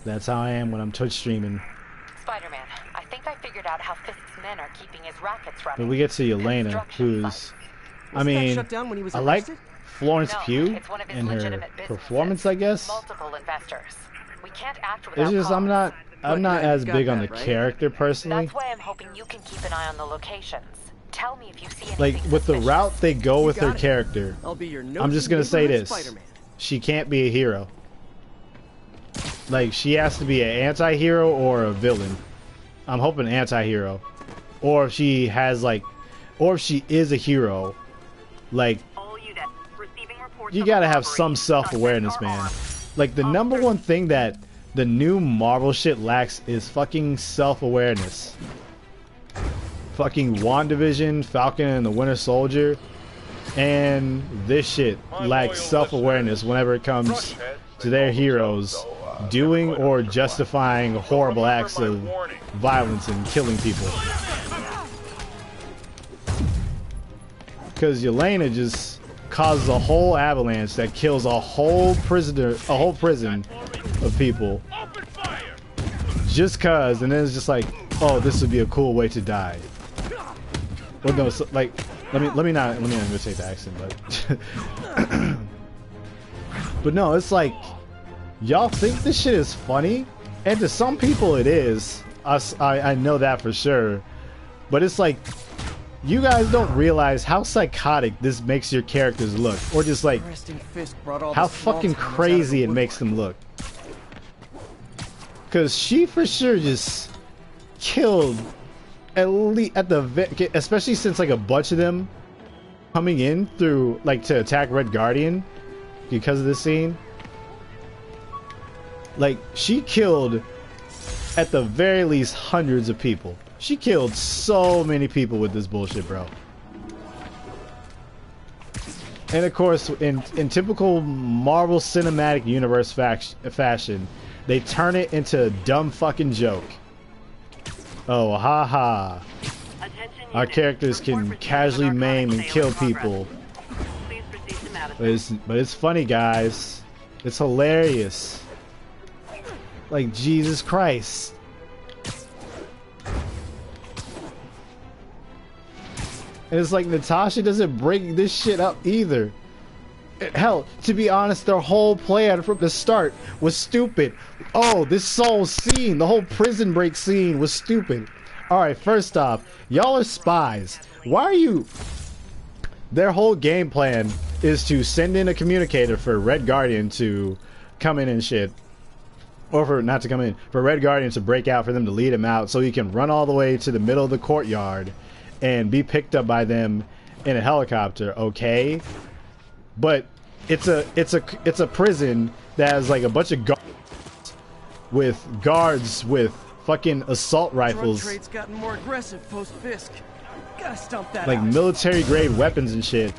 That's how I am when I'm Twitch streaming. Spider-Man, I think I figured out how Fisk's men are keeping his rackets running. But we get to Yelena, who's... I mean, I like Florence Pugh and her performance, I guess. Multiple investors. We can't act It's just I'm not as big on the character personally. That's why I'm hoping you can keep an eye on the locations. Tell me if you see anything Like with the route they go with her character. I'm just gonna say this: she can't be a hero. Like she has to be an anti-hero or a villain. I'm hoping anti-hero, or if she has like, or if she is a hero. Like, you gotta have some self-awareness, man. Like, the number one thing that the new Marvel shit lacks is fucking self-awareness. Fucking WandaVision, Falcon and the Winter Soldier, and this shit lacks self-awareness whenever it comes to their heroes doing or justifying horrible acts of violence and killing people. Because Yelena just causes a whole avalanche that kills a whole prison of people. Just cause, and then it's just like, oh, this would be a cool way to die. Well, no, so, like, let me not imitate the accent, but but no, it's like, y'all think this shit is funny, and to some people it is. I know that for sure, but it's like, you guys don't realize how psychotic this makes your characters look, or just like how fucking crazy it makes them look. Cause she for sure just killed at least especially since like a bunch of them coming in through like to attack Red Guardian because of this scene. Like she killed at the very least hundreds of people. She killed so many people with this bullshit, bro. And of course, in typical Marvel Cinematic Universe fashion, they turn it into a dumb fucking joke. Oh, haha. Our characters can casually maim and kill people. But it's funny, guys. It's hilarious. Like, Jesus Christ. And it's like Natasha doesn't bring this shit up either. Hell, to be honest, their whole plan from the start was stupid. Oh, this whole scene, the whole prison break scene was stupid. Alright, first off, y'all are spies. Why are you... Their whole game plan is to send in a communicator for Red Guardian to come in and shit. Or for, not to come in, for Red Guardian to break out, for them to lead him out so he can run all the way to the middle of the courtyard and be picked up by them in a helicopter, okay? But it's a prison that has like a bunch of guards with fucking assault rifles. Drug trade's gotten more aggressive post-Fisk. Gotta stomp that like out. military grade weapons and shit.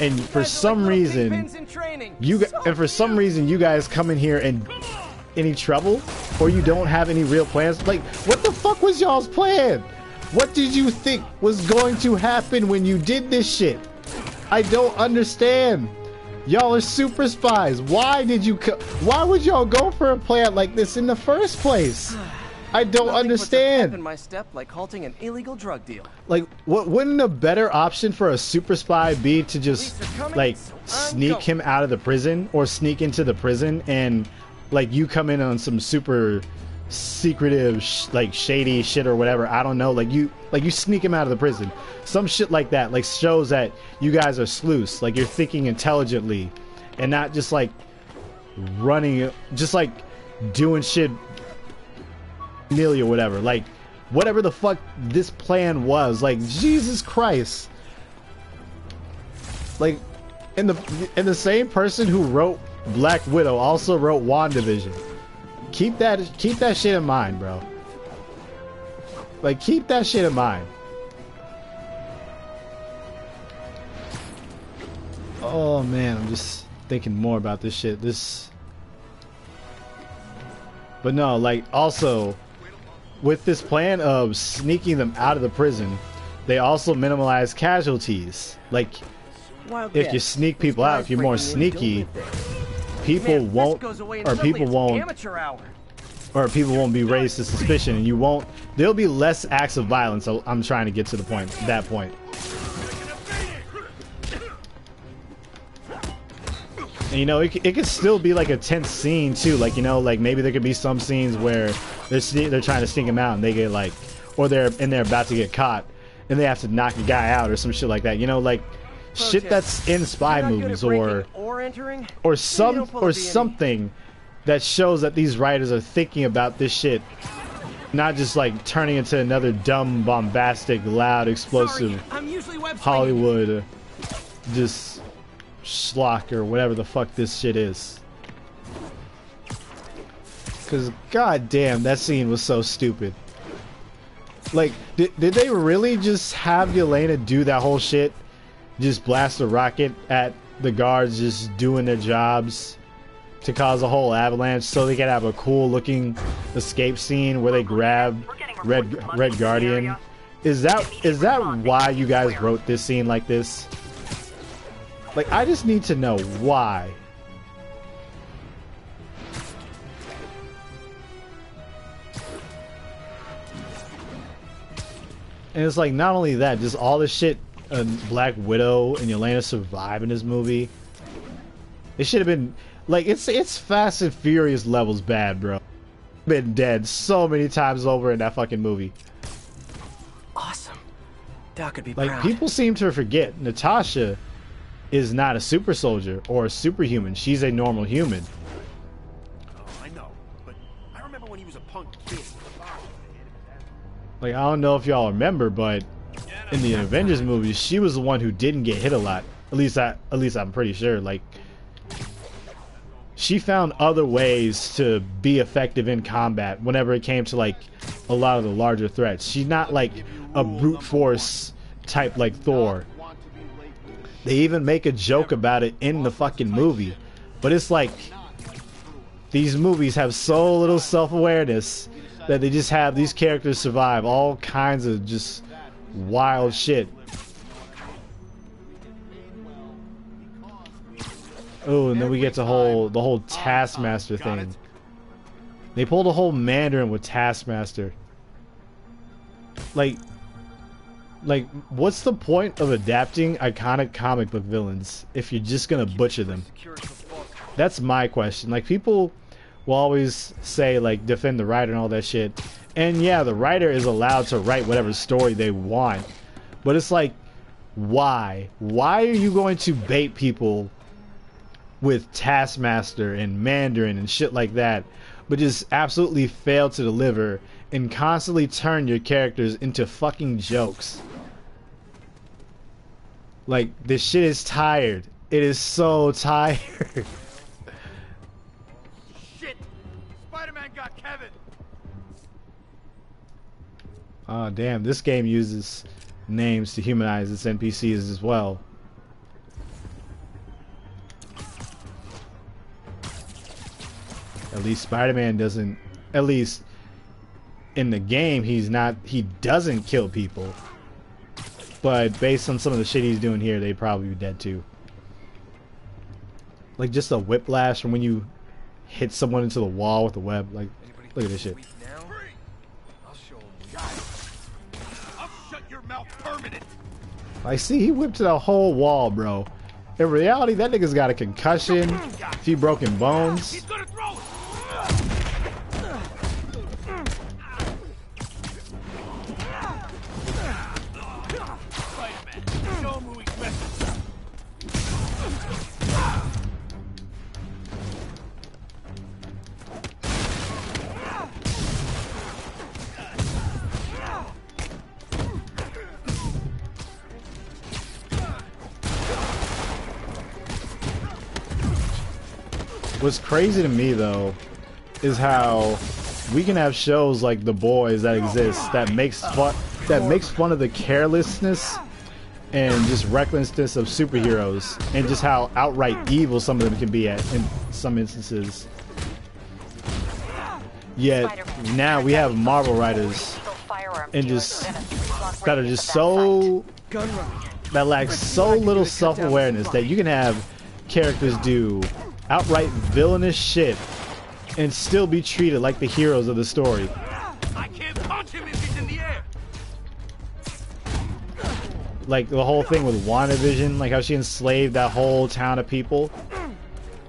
And for some reason, you guys come in here and any trouble, or you don't have any real plans. Like, what the fuck was y'all's plan? What did you think was going to happen when you did this shit? I don't understand. Y'all are super spies. Why would y'all go for a plan like this in the first place? I don't understand. In my step, like halting an illegal drug deal. Like, wouldn't a better option for a super spy be to just like sneak him out of the prison, or sneak into the prison and like you come in on some super secretive like shady shit or whatever, I don't know, like you sneak him out of the prison, some shit like that, like shows that you guys are sleuths, like you're thinking intelligently and not just like running, just like doing shit nilly or whatever, like whatever the fuck this plan was. Like, Jesus Christ, Like, and the same person who wrote Black Widow also wrote WandaVision. Keep that shit in mind, bro. Like, keep that shit in mind. Oh man, I'm just thinking more about this shit. But no, like, also with this plan of sneaking them out of the prison, they also minimize casualties. Like, if you sneak people out, if you're more sneaky, people won't be raised to suspicion, and there'll be less acts of violence. So I'm trying to get to that point. And, you know, it could still be like a tense scene too. Like, you know, like maybe there could be some scenes where they're trying to sneak him out and they get like, or they're about to get caught and they have to knock a guy out or some shit like that. You know, like shit that's in spy movies or something that shows that these writers are thinking about this shit, not just like turning into another dumb, bombastic, loud, explosive Hollywood just schlock or whatever the fuck this shit is. Cause goddamn, that scene was so stupid. Like, did they really just have Yelena do that whole shit? Just blast a rocket at the guards just doing their jobs to cause a whole avalanche so they could have a cool looking escape scene where they grab Red Guardian? Is that why you guys wrote this scene like this? Like, I just need to know why. And it's like, not only that, just all the shit Black Widow and Yelena survive in this movie. It should have been like, it's Fast and Furious levels bad, bro. Been dead so many times over in that fucking movie. Awesome. Doc could be like proud. People seem to forget Natasha is not a super soldier or a superhuman. She's a normal human. Oh, I know, but I remember when he was a punk kid. Like, I don't know if y'all remember, but in the Avengers movies, she was the one who didn't get hit a lot. At least I'm pretty sure. Like, she found other ways to be effective in combat whenever it came to like a lot of the larger threats. She's not like a brute force type like Thor. They even make a joke about it in the fucking movie. But it's like, these movies have so little self-awareness that they just have these characters survive all kinds of just wild shit. Oh, and then we get to the whole Taskmaster thing. They pulled a whole Mandarin with Taskmaster. Like, what's the point of adapting iconic comic book villains if you're just gonna butcher them? That's my question. Like, people will always say, like, defend the writer and all that shit. And yeah, the writer is allowed to write whatever story they want. But it's like, why? Why are you going to bait people with Taskmaster and Mandarin and shit like that, but just absolutely fail to deliver and constantly turn your characters into fucking jokes? Like, this shit is tired. It is so tired. Shit! Spider-Man got Kevin! Oh damn, this game uses names to humanize its NPCs as well. At least Spider-Man doesn't, at least in the game, he doesn't kill people. But based on some of the shit he's doing here, they'd probably be dead too. Like, just a whiplash from when you hit someone into the wall with the web. Like, look at this shit. I'll shut your mouth permanent. I see, he whipped to the whole wall, bro. In reality, that nigga's got a concussion, a few broken bones. He's gonna throw it. Spider-Man, show him who he's messing with. What's crazy to me though is how we can have shows like The Boys that exist that makes fun of the carelessness and just recklessness of superheroes and just how outright evil some of them can be in some instances. Yet now we have Marvel writers and just that are just so that lack so little self-awareness that you can have characters do outright villainous shit and still be treated like the heroes of the story. I can't punch him if he's in the air. Like the whole thing with WandaVision, like how she enslaved that whole town of people.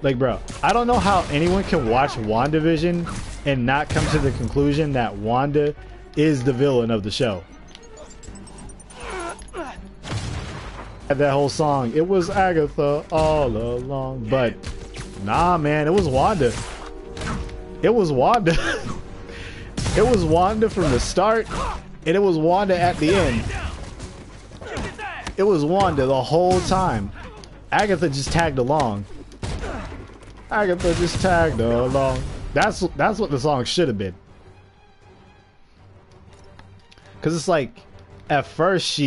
Like, bro, I don't know how anyone can watch WandaVision and not come to the conclusion that Wanda is the villain of the show. That whole song, it was Agatha all along, but nah, man, it was Wanda. It was Wanda. It was Wanda from the start, and it was Wanda at the end. It was Wanda the whole time. Agatha just tagged along. Agatha just tagged along. That's what the song should have been. Cause it's like, at first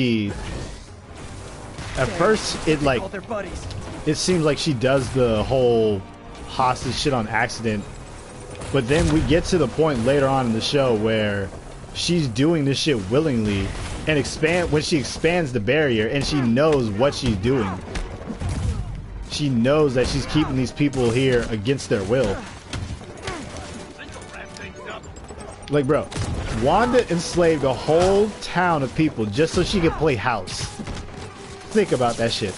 it like, it seems like she does the whole hostage shit on accident, but then we get to the point later on in the show where she's doing this shit willingly and when she expands the barrier and she knows what she's doing. She knows that she's keeping these people here against their will. Like, bro, Wanda enslaved a whole town of people just so she could play house. Think about that shit.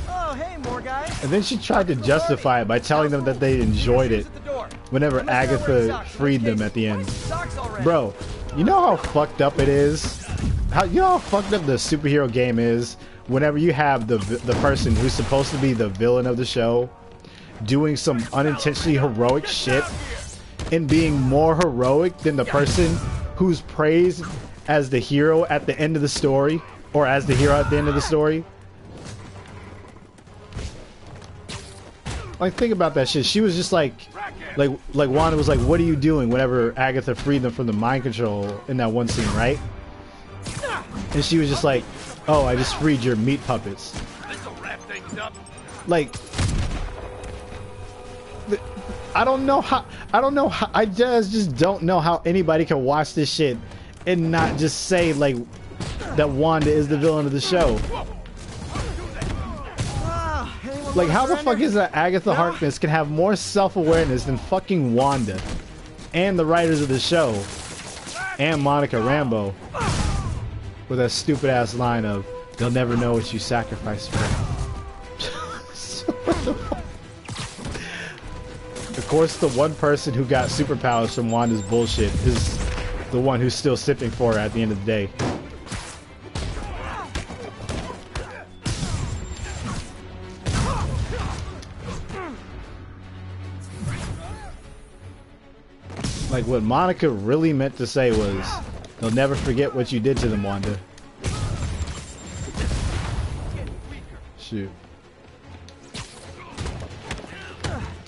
Oh, hey, more guys. And then she tried to justify it by telling them that they enjoyed it whenever Agatha freed them at the end. Bro, you know how fucked up it is? You know how fucked up the superhero game is whenever you have the person who's supposed to be the villain of the show doing some unintentionally heroic shit and being more heroic than the person who's praised as the hero at the end of the story, or as the hero at the end of the story. Like, think about that shit. She was just like Wanda was like, what are you doing, whenever Agatha freed them from the mind control in that one scene, right? And she was just like, oh, I just freed your meat puppets. Like, I just don't know how anybody can watch this shit and not just say like that Wanda is the villain of the show. Like, how the fuck is that Agatha Harkness can have more self-awareness than fucking Wanda and the writers of the show and Monica Rambeau with that stupid ass line of, they'll never know what you sacrificed for them. What the fuck? Of course, the one person who got superpowers from Wanda's bullshit is the one who's still sipping for her at the end of the day. Like, what Monica really meant to say was, they'll never forget what you did to them, Wanda. Shoot.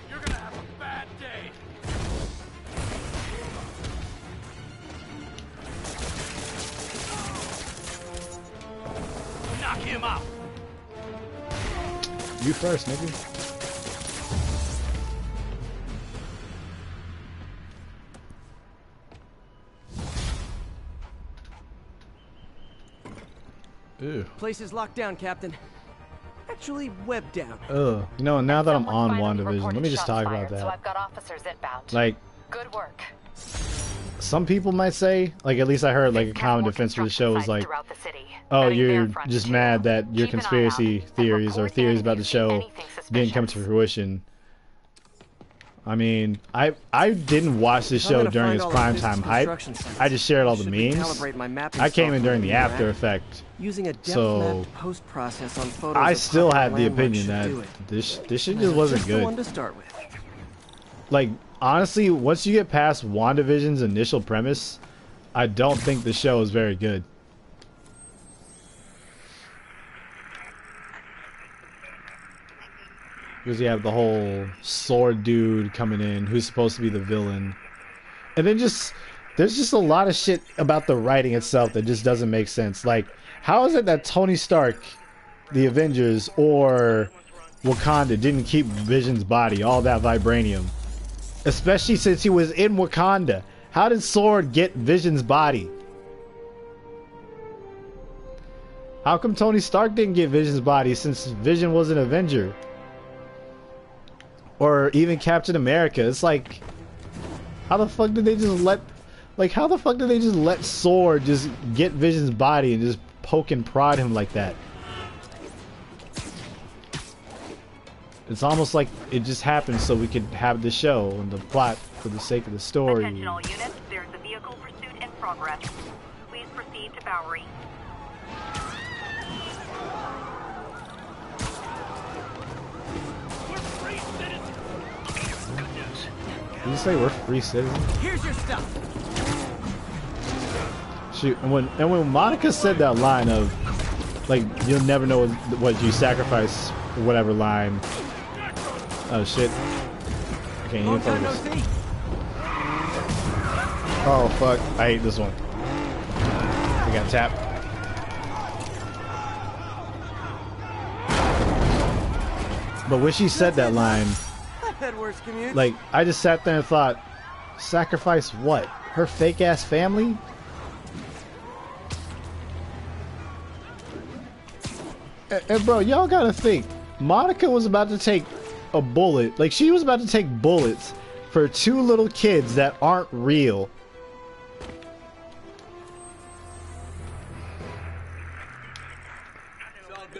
You're gonna have a bad day. Knock him out. You first, nigga. Ew. Place is locked down, Captain. Actually, webbed down. Ugh. You know, now that I'm on WandaVision, let me just talk about that. So I've got officers inbound. Like, good work. Some people might say, like, at least I heard, like, a common defense for the show is like, oh, you're just mad that your conspiracy theories or theories about the show didn't come to fruition. I mean, I didn't watch this show during its primetime hype. I just shared all the memes. I came in during the after effect. So I still had the opinion that this shit just wasn't good. Like, honestly, once you get past WandaVision's initial premise, I don't think the show is very good. Because you have the whole sword dude coming in who's supposed to be the villain. And then there's just a lot of shit about the writing itself that just doesn't make sense. Like, how is it that Tony Stark, the Avengers, or Wakanda didn't keep Vision's body, all that vibranium? Especially since he was in Wakanda. How did Sword get Vision's body? How come Tony Stark didn't get Vision's body since Vision was an Avenger? Or even Captain America. It's like, how the fuck did they just let... Like, how the fuck did they just let Sword just get Vision's body and just poke and prod him like that? It's almost like it just happened so we could have the show and the plot for the sake of the story. Attention all units, there's a vehicle pursuit in progress. Please proceed to Bowery. Did you say we're free citizens? Here's your stuff. Shoot, and when Monica said that line of, like, you'll never know what you sacrifice, whatever line. Oh shit. I can't even focus. Oh fuck, I hate this one. I got tapped. But when she said that line, like, I just sat there and thought, sacrifice what? Her fake ass family? And bro, y'all gotta think, Monica was about to take a bullet, like she was about to take bullets for 2 little kids that aren't real.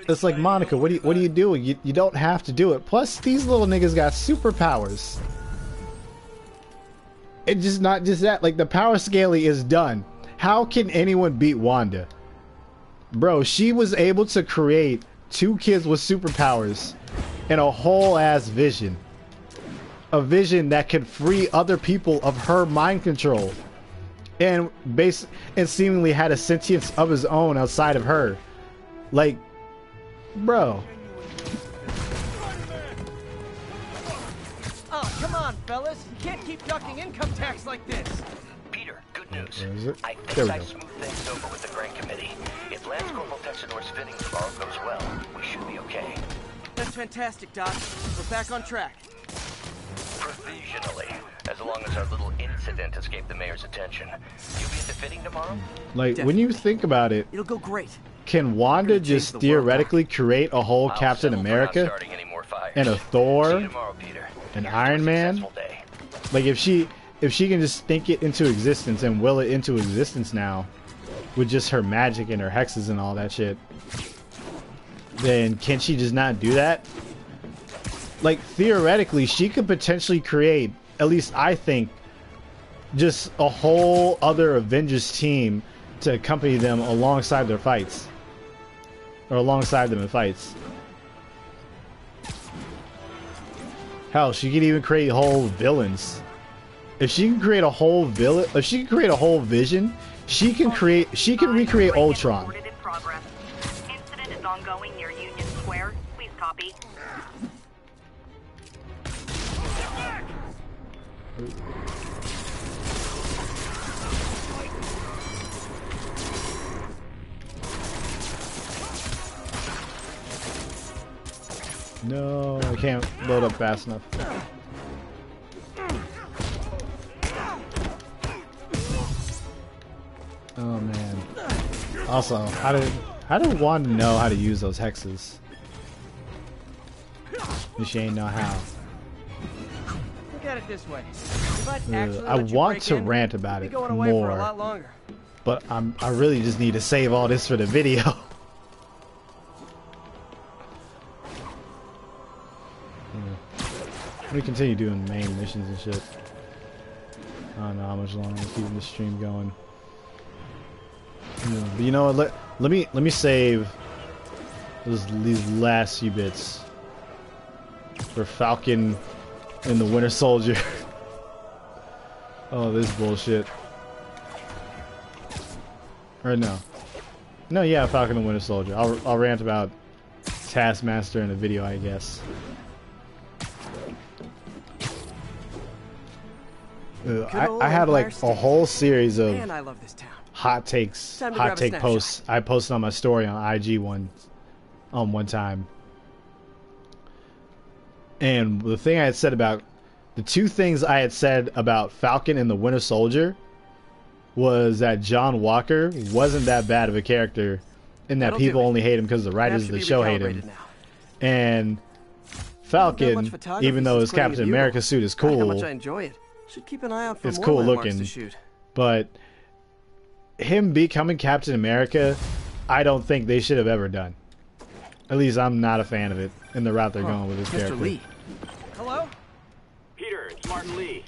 It's like, Monica, what are you doing? You don't have to do it. Plus, these little niggas got superpowers. It's just not just that. Like, the power scaling is done. How can anyone beat Wanda? Bro, she was able to create 2 kids with superpowers and a whole ass vision. A vision that could free other people of her mind control. And seemingly had a sentience of his own outside of her. Like, bro. Oh, come on, fellas. You can't keep ducking income tax like this. Peter, good news. Where is it? I There think we I go. smoothed things over with the Grant Committee. If Lance Corporal Texador's fitting tomorrow goes well, we should be okay. That's fantastic, Doc. We're back on track. Provisionally, as long as our little incident escaped the mayor's attention. You'll be at the fitting tomorrow? Like, when you think about it, It'll go great. can Wanda just theoretically create a whole I'll Captain settle for not America starting any more fires. and a See Thor you tomorrow, Peter. an Here's Iron to a Man? successful day. Like, if she can just think it into existence and will it into existence now with just her magic and her hexes and all that shit, then can she just not do that? Like, theoretically, she could potentially create, at least I think, just a whole other Avengers team to accompany them alongside their fights. Or alongside them in fights. Hell, she could even create whole villains. If she can create a whole villain, if she can create a whole vision, she can recreate Ultron. Incident is ongoing near Union Square. Please copy. No, I can't load up fast enough. Oh man. Also, how did Wanda know how to use those hexes? If she ain't know how. Look at it this way. If I'd actually I let you want break to in, rant about we'd it be going away for a more, lot longer. but I really just need to save all this for the video. Let me continue doing main missions and shit. I don't know how much longer I'm keeping the stream going. Yeah, but you know what? Let me save these last few bits for Falcon and the Winter Soldier. Oh, this bullshit. Or no, yeah, Falcon and Winter Soldier. I'll rant about Taskmaster in a video, I guess. I had like a whole series of Man, I love this town. hot take snapshot. posts I posted on my story on IG one time. And the thing I had said about the two things I had said about Falcon and the Winter Soldier was that John Walker wasn't that bad of a character, and that people only hate him because the writers of the show hate him. And Falcon, even though his Captain America suit is cool, how much I enjoy it. Should keep an eye out for it's more cool landmarks looking, to shoot. but him becoming Captain America, I don't think they should have ever done. At least I'm not a fan of it in the route they're going with this character. Mr. Lee. Hello? Peter, it's Martin Lee.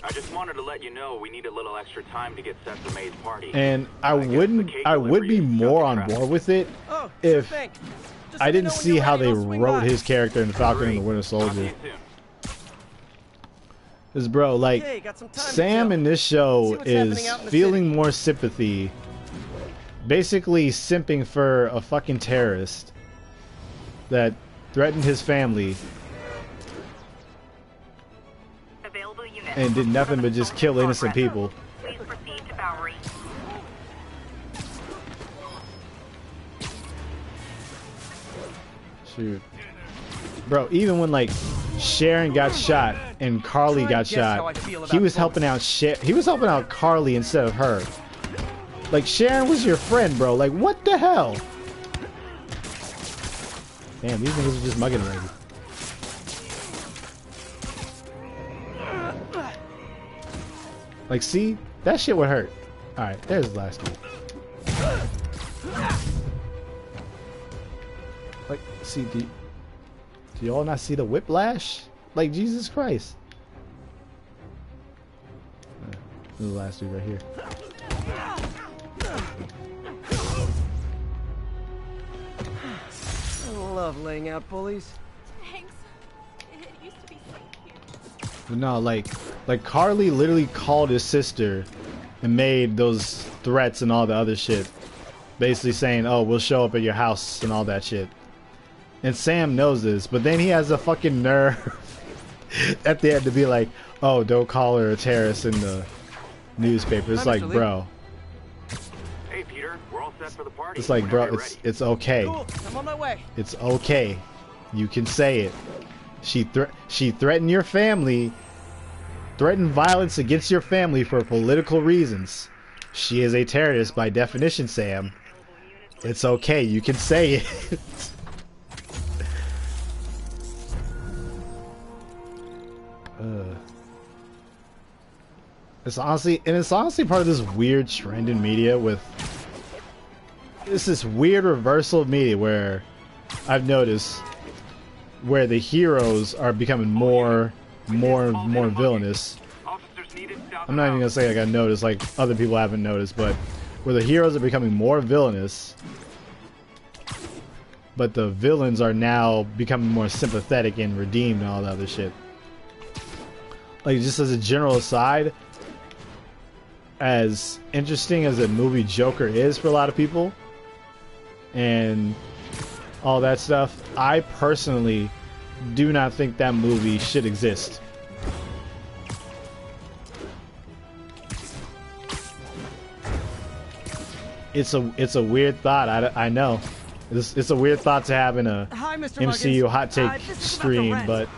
I just wanted to let you know we need a little extra time to get set for May's party. And I would be more on board with it if I didn't see how they wrote his character in Falcon and the Winter Soldier. Because, bro, like, Sam in this show is feeling more sympathy, basically simping for a fucking terrorist that threatened his family and did nothing but just kill innocent people. Please proceed to Bowery. Shoot. Bro, even when, like, Sharon got shot and Carly got shot, he was helping out he was helping out Carly instead of her. Like, Sharon was your friend, bro. Like, what the hell? Damn, these niggas are just mugging already. Like, see? That shit would hurt. Alright, there's the last one. Like, see, do y'all not see the whiplash? Like, Jesus Christ. This is the last dude right here. I love laying out bullies. Thanks. It used to be safe here. But no, like Carly literally called his sister and made those threats and all the other shit. Basically saying, oh, we'll show up at your house and all that shit. And Sam knows this, but then he has the fucking nerve at the end to be like, oh, don't call her a terrorist in the newspaper. It's like, bro. Hey, Peter, we're all set for the party. It's like, bro, it's okay. Cool. I'm on my way. It's okay. You can say it. She threatened your family, threatened violence against your family for political reasons. She is a terrorist by definition, Sam. It's okay. You can say it. It's honestly part of this weird trend in media with this weird reversal of media where I've noticed where the heroes are becoming more villainous. I'm not even gonna say like I noticed, like other people haven't noticed, but where the heroes are becoming more villainous, but the villains are now becoming more sympathetic and redeemed and all that other shit. Like, just as a general aside, as interesting as the movie Joker is for a lot of people and all that stuff, I personally do not think that movie should exist. It's a weird thought. I know it's a weird thought to have in a MCU hot take stream, but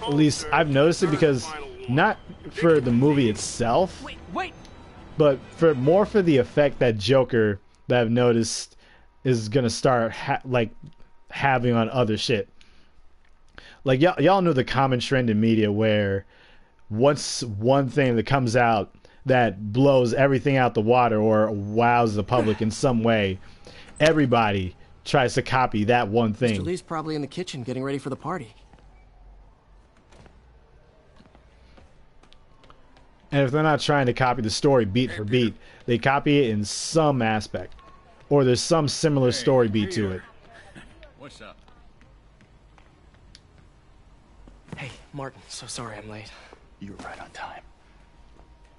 at least I've noticed it because not for the movie itself, but for the effect that Joker that I've noticed is gonna start having on other shit. Like y'all know the common trend in media where once one thing that comes out that blows everything out the water or wows the public in some way, everybody tries to copy that one thing. Mr. Lee's probably in the kitchen getting ready for the party. And if they're not trying to copy the story beat for beat, they copy it in some aspect. Or there's some similar story beat to it. What's up? Hey, Martin, so sorry I'm late. You were right on time.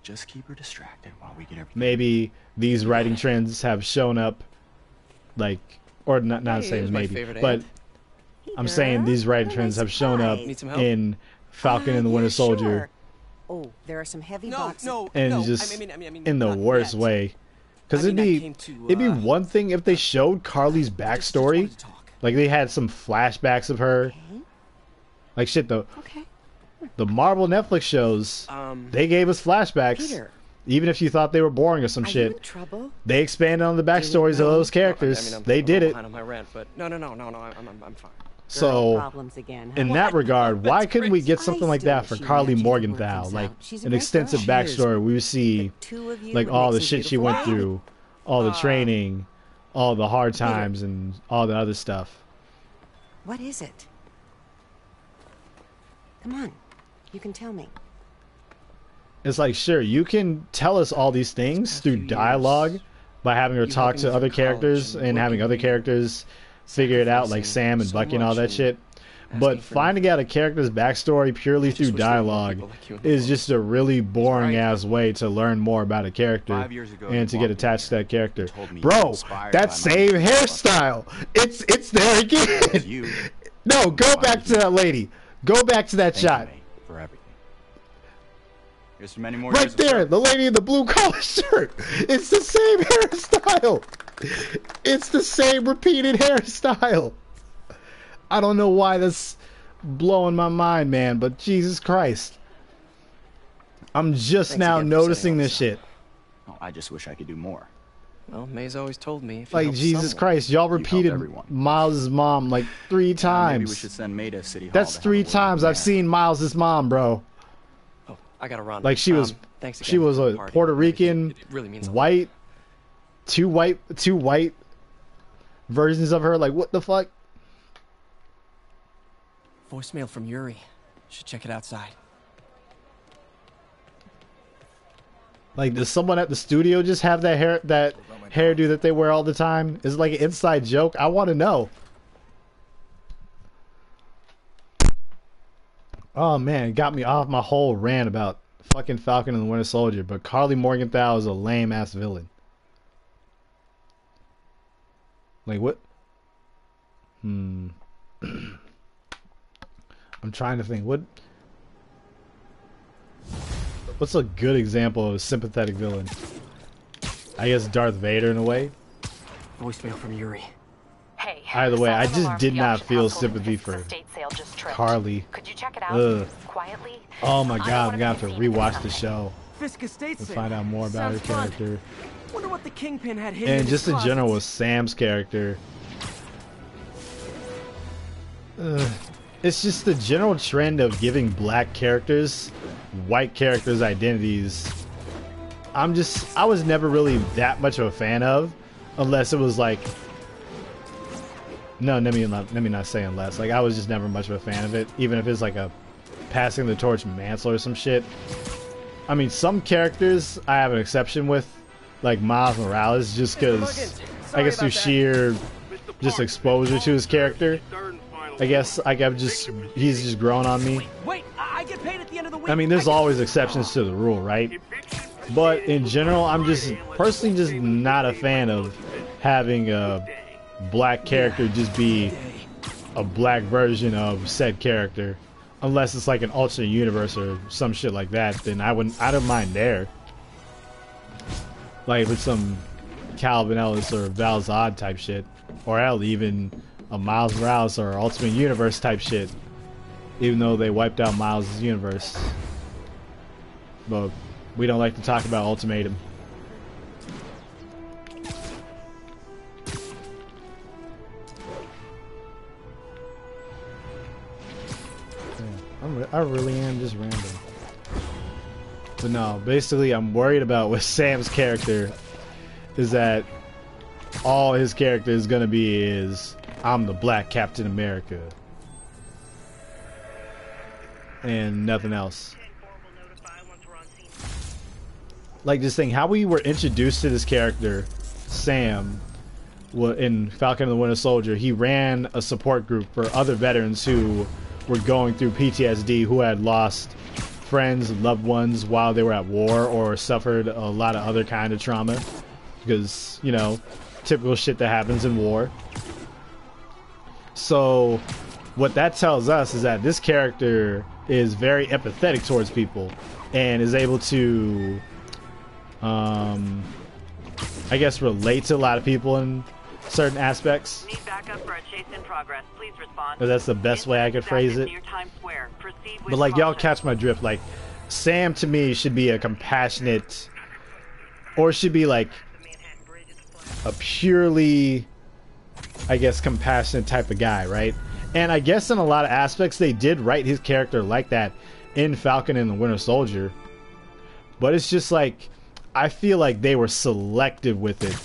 Just keep her distracted while we get everything. Maybe these writing trends have shown up, like, or not saying maybe, but I'm saying these writing trends have shown up in Falcon and the Winter Soldier Oh, there are some heavy No, boxes. no, and no. just I mean, in the not worst yet. way. Because I mean, I it'd came to, be one thing if they showed Carly's backstory, like they had some flashbacks of her, like shit. The Marvel Netflix shows, they gave us flashbacks. Peter. Even if you thought they were boring or some Are shit, you in trouble? they expanded on the backstories of those characters. They did it. On my rant, but no, I'm fine. So, Problems again, huh? in that regard, why couldn't we get something like that for Carly Morgenthau? Like an extensive backstory. We would see like all the shit she went through, all the training, all the hard times, and all the other stuff. What is it? Come on, you can tell me. It's like, sure, you can tell us all these things through dialogue by having her talk to other characters and having other characters figure it out, like Sam and Bucky and all that shit. But finding out a character's backstory purely through dialogue is just a really boring ass way to learn more about a character and to get attached to that character. Bro, that same hairstyle, it's there again. No, go back to that lady. Go back to that shot. For everything. Here's many more Right there, the lady in the blue collar shirt. It's the same hairstyle. It's the same repeated hairstyle. I don't know why that's blowing my mind, man, but Jesus Christ. I'm just now noticing this shit. Oh, I just wish I could do more. Well, May's always told me. If you Like, help Jesus someone, Christ, y'all repeated Miles' mom like 3 times. Maybe we should send May to City Hall. That's 3 times I've seen Miles' mom, bro. Oh, I gotta run. Like she was, thanks again she was for a the party. Puerto Rican, It really means a lot. white, two white versions of her. Like, what the fuck? Voicemail from Yuri. Should check it outside. Like, does someone at the studio just have that hairdo that they wear all the time? Is it like an inside joke? I want to know. Oh man, it got me off my whole rant about fucking Falcon and the Winter Soldier, but Carly Morgenthau is a lame ass villain. Like what? I'm trying to think. What's a good example of a sympathetic villain? I guess Darth Vader in a way. Voicemail from Yuri. Hey. Either way, I Someone just alarmed did the not auction feel household sympathy in Fisk's for estate sale just tripped. Carly. Could you check it out Ugh. quietly? Oh my I don't god, I'm wanna gonna have be to seen in rewatch this the show Fisk estate to sale. find out more about her Sounds fun. character. Wonder what the Kingpin had hidden in And his just in closet. general with Sam's character. It's just the general trend of giving black characters white characters' identities. I was never really that much of a fan of, unless it was like, no, let me not say unless. Like, I was just never much of a fan of it, even if it's like a passing the torch mantle or some shit. I mean, some characters I have an exception with, like Miles Morales, just because I guess through sheer just exposure to his character. I guess he's just grown on me. Wait, I get paid at the end of the week. I mean, there's always exceptions to the rule, right? But in general, I'm just personally just not a fan of having a black character just be a black version of said character, unless it's like an alternate universe or some shit like that. Then I don't mind there. Like if it's some Calvin Ellis or Val Zod type shit, or hell, even a Miles Morales or Ultimate Universe type shit, even though they wiped out Miles' universe. But we don't like to talk about Ultimatum. I really am just random. But no, basically I'm worried about with Sam's character is that all his character is gonna be is I'm the Black Captain America and nothing else. Like, just think how we were introduced to this character, Sam, in Falcon and the Winter Soldier. He ran a support group for other veterans who were going through PTSD, who had lost friends, loved ones while they were at war, or suffered a lot of other kind of trauma, because, you know, typical shit that happens in war. So what that tells us is that this character is very empathetic towards people and is able to, I guess, relate to a lot of people in certain aspects. Need backup for a chase in progress. Please respond. But that's the best way I could phrase it. But like, y'all catch my drift. Like, Sam to me should be a compassionate, or should be like a purely, I guess, compassionate type of guy, right? And I guess in a lot of aspects they did write his character like that in Falcon and the Winter Soldier. But it's just like, I feel like they were selective with it.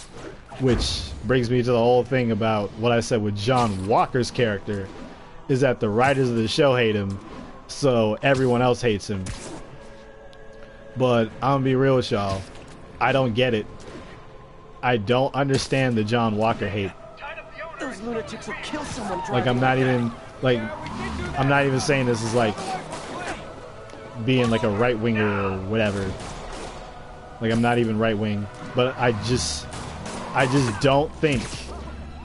Which brings me to the whole thing about what I said with John Walker's character, is that the writers of the show hate him, so everyone else hates him. But I'm gonna be real with y'all, I don't get it. I don't understand the John Walker hate. Those lunatics will kill someone. Like, I'm not even saying this is like being like a right winger or whatever. Like, I'm not even right wing, but I just don't think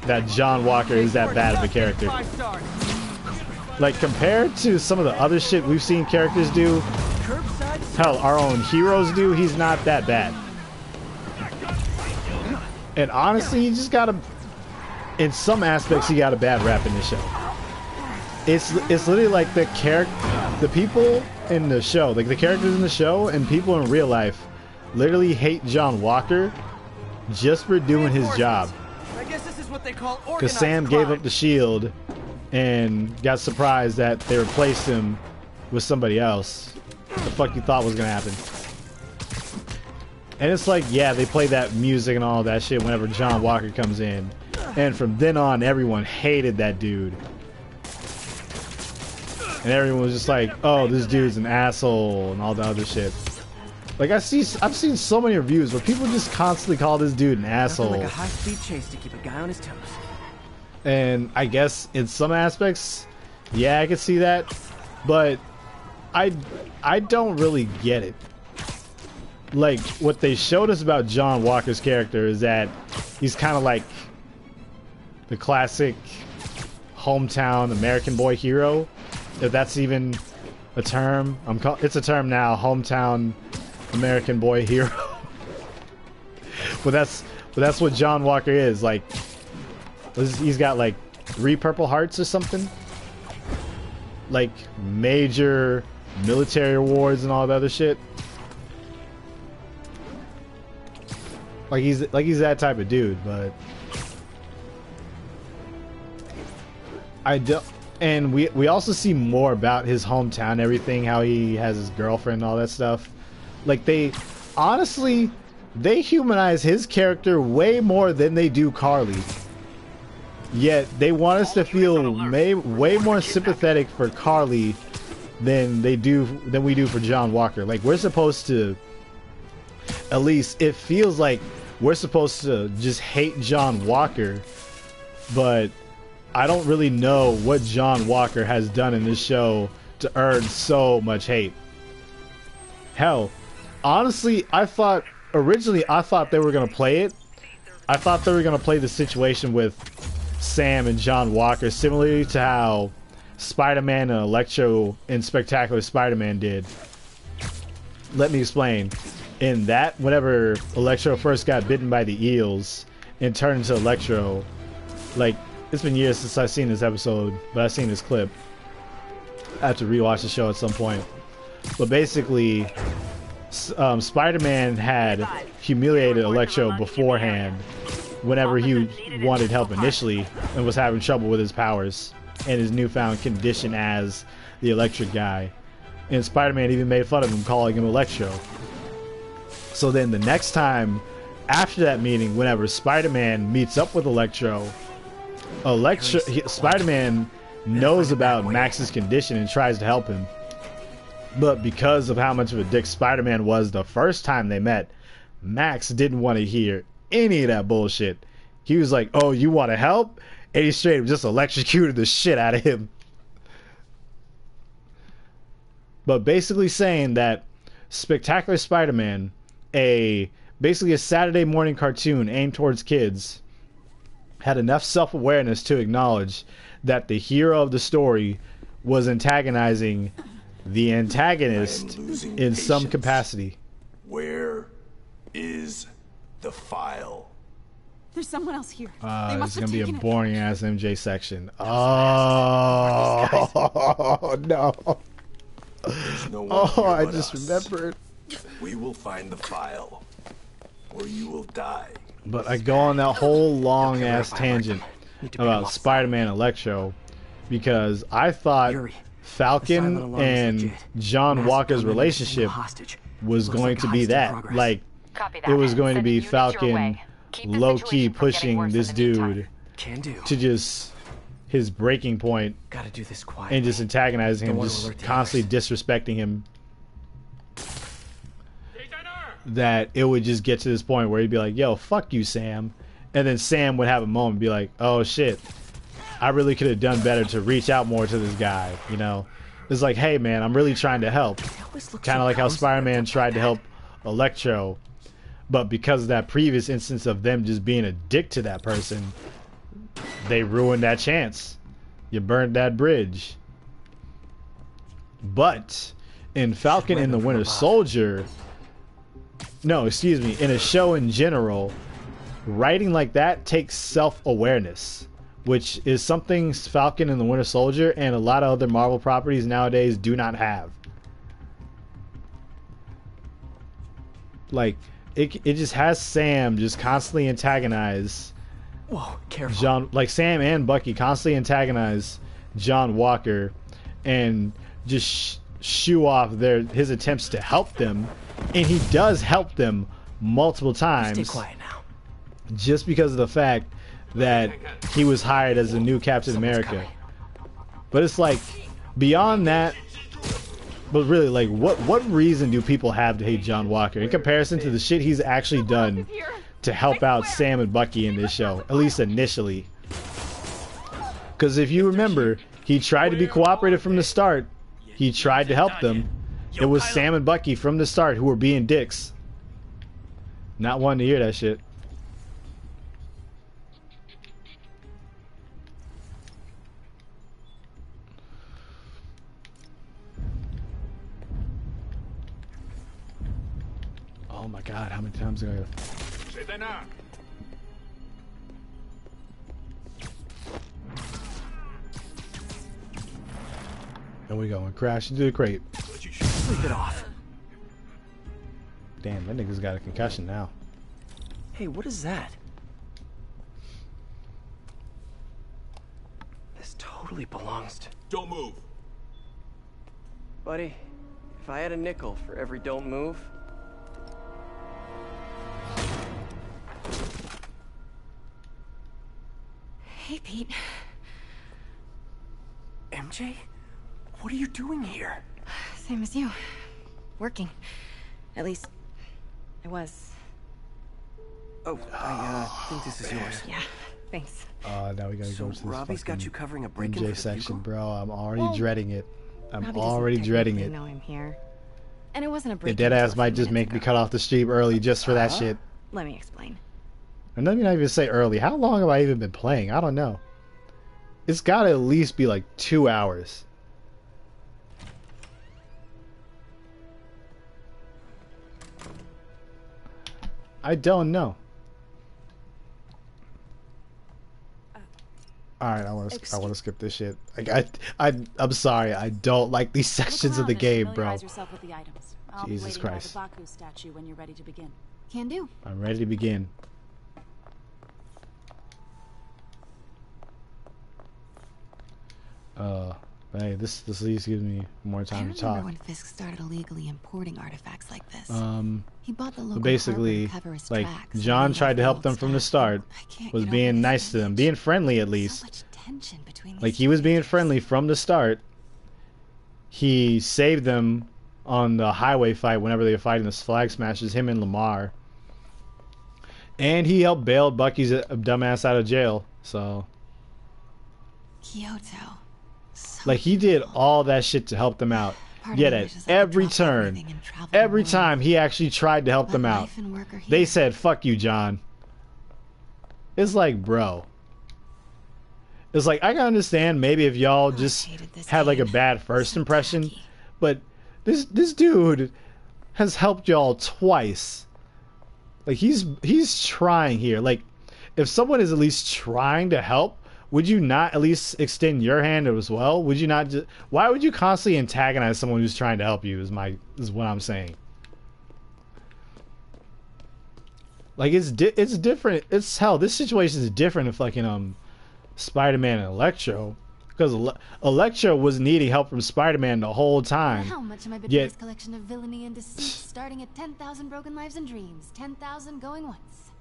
that John Walker is that bad of a character. Like, compared to some of the other shit we've seen characters do, hell, our own heroes do, he's not that bad. And honestly, he just got a, in some aspects, he got a bad rap in this show. It's literally like the people in the show, like the characters in the show and people in real life, literally hate John Walker just for doing his job. I guess this is what they call organized Because Sam gave up the shield and got surprised that they replaced him with somebody else. What the fuck you thought was gonna happen? And it's like, yeah, they play that music and all that shit whenever John Walker comes in. And from then on, everyone hated that dude. And everyone was just like, oh, this dude's an asshole and all the other shit. Like, I've seen so many reviews where people just constantly call this dude an asshole. Nothing like a high-speed chase to keep a guy on his toes. And I guess in some aspects, yeah, I can see that. But I don't really get it. Like, what they showed us about John Walker's character is that he's kind of like the classic hometown American boy hero, if that's even a term. It's a term now, hometown American boy hero. but that's what John Walker is. Like, he's got like 3 Purple Hearts or something, like major military awards and all that other shit. Like he's that type of dude. But I don't. And we also see more about his hometown, everything, how he has his girlfriend and all that stuff. Like, they honestly, they humanize his character way more than they do Carly. Yet they want us to feel way more sympathetic for Carly than we do for John Walker. Like, we're supposed to, at least it feels like we're supposed to just hate John Walker, but I don't really know what John Walker has done in this show to earn so much hate. Hell, honestly, originally I thought they were going to play it. I thought they were going to play the situation with Sam and John Walker similarly to how Spider-Man and Electro in Spectacular Spider-Man did. Let me explain. In that, whenever Electro first got bitten by the eels and turned into Electro, like, it's been years since I've seen this episode, but I've seen this clip. I have to rewatch the show at some point. But basically, Spider-Man had humiliated Electro beforehand whenever he wanted help initially and was having trouble with his powers and his newfound condition as the electric guy. And Spider-Man even made fun of him, calling him Electro. So then the next time after that meeting, whenever Spider-Man meets up with Electro, Spider-Man knows about Max's condition and tries to help him. But because of how much of a dick Spider-Man was the first time they met, Max didn't want to hear any of that bullshit. He was like, oh, you want to help? And he straight up just electrocuted the shit out of him. But basically saying that Spectacular Spider-Man, basically a Saturday morning cartoon aimed towards kids, had enough self-awareness to acknowledge that the hero of the story was antagonizing the antagonist in some capacity. Where is the file? There's someone else here. It's gonna be a boring ass MJ section. Oh no! Oh, I just remembered. We will find the file, or you will die. But I go on that whole long ass tangent about Spider-Man Electro because I thought Falcon and John Walker's relationship was going to be that. Like, it was going to be Falcon low-key pushing this dude to just his breaking point and just antagonizing him, just constantly disrespecting him. That it would just get to this point where he'd be like, yo, fuck you, Sam. And then Sam would have a moment and be like, oh shit, I really could have done better to reach out more to this guy, you know? It's like, hey man, I'm really trying to help. Kind of like how Spider-Man tried to help Electro, but because of that previous instance of them just being a dick to that person, they ruined that chance. You burned that bridge. But in Falcon and the Winter Soldier, no, excuse me, in a show in general, writing like that takes self-awareness, which is something Falcon and the Winter Soldier and a lot of other Marvel properties nowadays do not have. Like, it just has Sam just constantly antagonize John, like Sam and Bucky constantly antagonize John Walker and just shoo off his attempts to help them. And he does help them multiple times. Stay quiet now. Just because of the fact that he was hired as a new Captain America. But it's like, beyond that, but really, like, what reason do people have to hate John Walker in comparison to the shit he's actually done to help out Sam and Bucky in this show, at least initially? Because if you remember, he tried to be cooperative from the start. He tried to help them. It was Sam and Bucky from the start who were being dicks. Not wanting to hear that shit. Oh my god, how many times did I go? There we go, and crash into the crate. Sleep it off. Damn, that nigga's got a concussion now. Hey, what is that? This totally belongs to... Don't move. Buddy, if I had a nickel for every don't move... Hey, Pete. MJ? What are you doing here? Same as you. Working. At least, I was. Oh, I think this is yours. Yeah, thanks. Now we gotta go to this Robbie's got you covering a break-in MJ for the section, Bugle? bro. I'm already dreading it. I'm Robbie already doesn't dreading it. technically know I'm here. And it wasn't a The break-in. dead ass until a might few just make minutes me ago. cut off the stream early just for that shit. Let me explain. And let me not even say early. How long have I even been playing? I don't know. It's gotta at least be like 2 hours. I don't know. Alright, I want to skip this shit. I'm sorry. I don't like these sections of the game, bro. Yourself with the items. I'll Jesus be Christ. by the Baku statue when you're ready to begin. Can do. I'm ready to begin. Hey, this at least gives me more time to talk. I remember when Fisk started illegally importing artifacts like this. He bought the local basically, harbor to cover his like, tracks, John and tried to help them from the start, was being nice to them, being friendly at least. Like, he was being friendly from the start. He saved them on the highway fight whenever they were fighting the Flag Smashers, him and Lamar. And he helped bail Bucky's dumbass out of jail, so... Kyoto. Like, he did all that shit to help them out. Yet at every turn, every time he actually tried to help them out, they said, fuck you, John. It's like, bro. It's like, I can understand maybe if y'all just had like a bad first impression, but this dude has helped y'all twice. Like, he's trying here. Like, if someone is at least trying to help, would you not at least extend your hand as well? Would you not just, why would you constantly antagonize someone who's trying to help you is what I'm saying. Like, it's different. It's hell, this situation is different if fucking Spider-Man and Electro, because Electro was needing help from Spider-Man the whole time. How much am I bidding this collection of villainy and deceit, starting at 10,000 broken lives and dreams, 10,000 going once.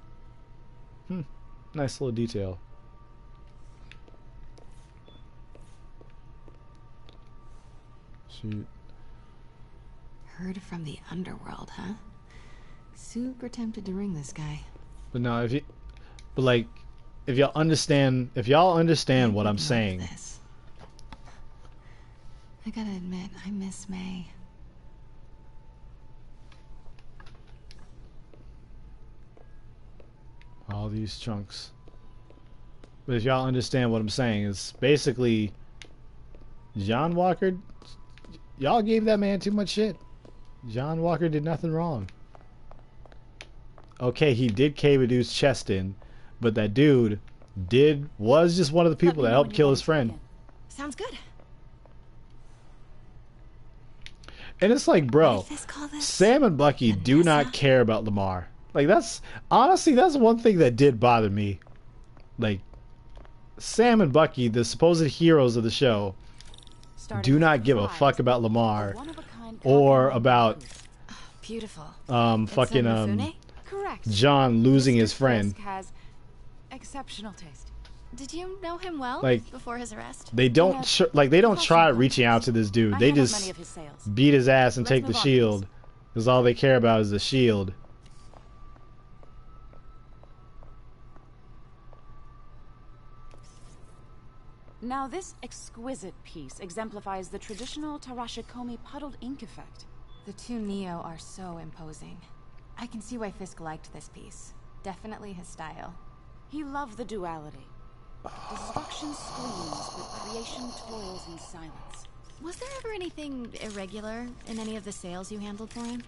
Nice little detail. Shoot. Heard from the underworld, huh? Super tempted to ring this guy. But no, if y'all understand what I'm saying. I gotta admit, I miss May. All these chunks. But if y'all understand what I'm saying, it's basically John Walker. Y'all gave that man too much shit. John Walker did nothing wrong. Okay, he did cave a dude's chest in, but that dude was just one of the people that helped kill his friend. Sounds good. And it's like, bro, Sam and Bucky do not care about Lamar. Like, that's one thing that did bother me. Like, Sam and Bucky, the supposed heroes of the show, do not give a fuck about Lamar or about John losing his friend. Has exceptional taste. Did you know him well before his arrest? They don't try reaching out to this dude. They just beat his ass and take the shield, because all they care about is the shield. Now this exquisite piece exemplifies the traditional Tarashikomi puddled ink effect. The two Neo are so imposing. I can see why Fisk liked this piece. Definitely his style. He loved the duality. Destruction screams, but creation toils in silence. Was there ever anything irregular in any of the sales you handled for him?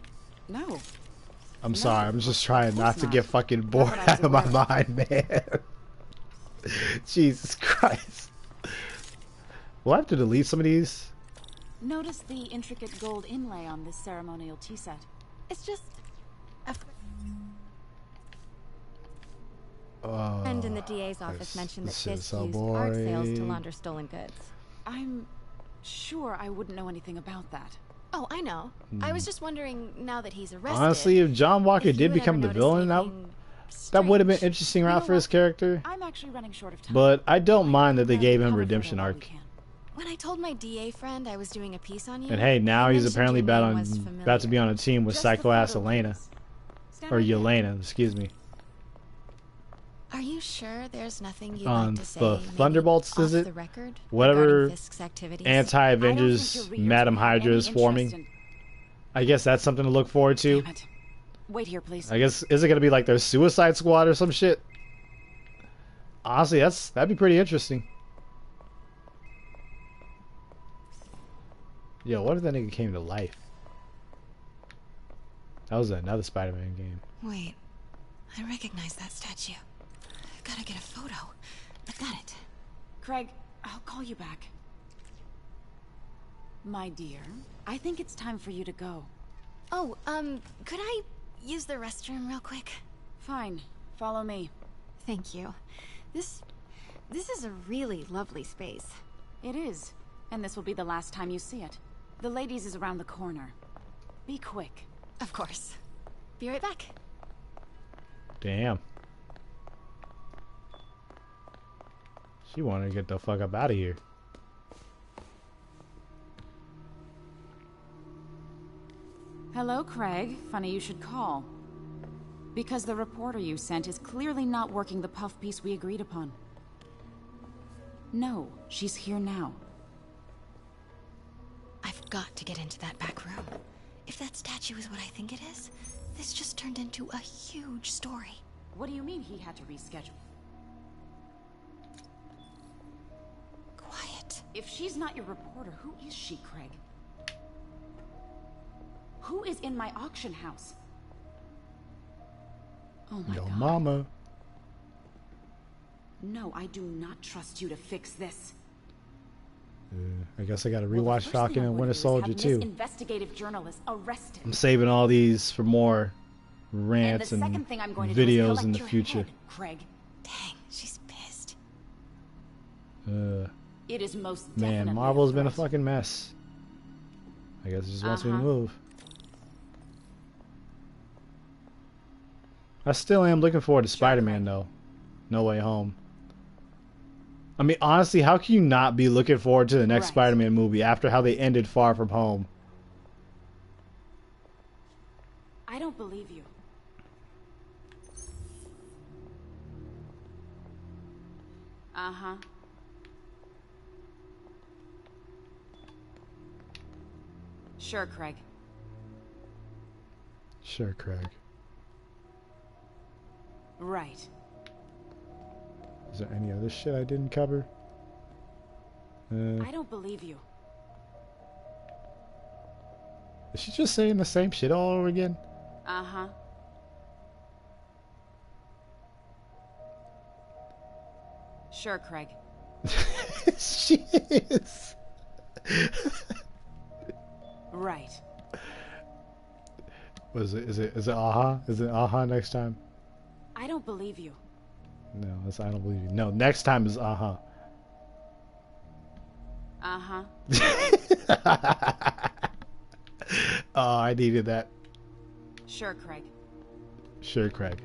No. I'm sorry, I'm just trying not to get fucking bored out of my mind, man. Jesus Christ. We'll have to delete some of these. Notice the intricate gold inlay on this ceremonial tea set. It's just a friend in the DA's office mentioned that Fisk used art sales to launder stolen goods. I'm sure I wouldn't know anything about that. Oh, I know. I was just wondering, now that he's arrested. Honestly, if John Walker did become the villain, that would have been an interesting route for his character. I'm actually running short of time. But I don't mind that they gave him a redemption arc. When I told my DA friend I was doing a piece on you, and hey, now he's apparently about to be on a team with Psycho Ass Elena. Or Yelena, excuse me. Are you sure there's nothing you'd on like to say, the Thunderbolts, is it? Record, whatever anti-Avengers Madam Hydra is forming. I guess that's something to look forward to. Wait here, please. I guess, is it going to be like their Suicide Squad or some shit? Honestly, that'd be pretty interesting. Yo, what if that nigga came to life? That was another Spider-Man game. Wait, I recognize that statue. I gotta get a photo. I've got it. Craig, I'll call you back. My dear, I think it's time for you to go. Oh, could I use the restroom real quick? Fine. Follow me. Thank you. This is a really lovely space. It is. And this will be the last time you see it. The ladies is around the corner. Be quick. Of course. Be right back. Damn. She wanted to get the fuck up out of here. Hello, Craig. Funny you should call. Because the reporter you sent is clearly not working the puff piece we agreed upon. No, she's here now. I've got to get into that back room. If that statue is what I think it is, this just turned into a huge story. What do you mean he had to reschedule? If she's not your reporter, who is she, Craig? Who is in my auction house? Oh my Yo, God. mama. No, I do not trust you to fix this. I guess I gotta rewatch Falcon and Winter Soldier too. Investigative journalists arrested. I'm saving all these for more rants and videos in the future. Head, Craig. Dang, she's pissed. It is most man, Marvel's been a fucking mess. I guess it just wants me to move. I still am looking forward to Spider-Man though. No Way Home. I mean, honestly, how can you not be looking forward to the next Spider-Man movie after how they ended Far From Home? I don't believe you. Uh-huh. Sure, Craig. Sure, Craig. Right. Is there any other shit I didn't cover? I don't believe you. Is she just saying the same shit all over again? Uh-huh. Sure, Craig. She is. Right. Is it aha? Is it aha next time? I don't believe you. No, that's I don't believe you. No, next time is aha. Uh-huh. Oh, I needed that. Sure, Craig. Sure, Craig.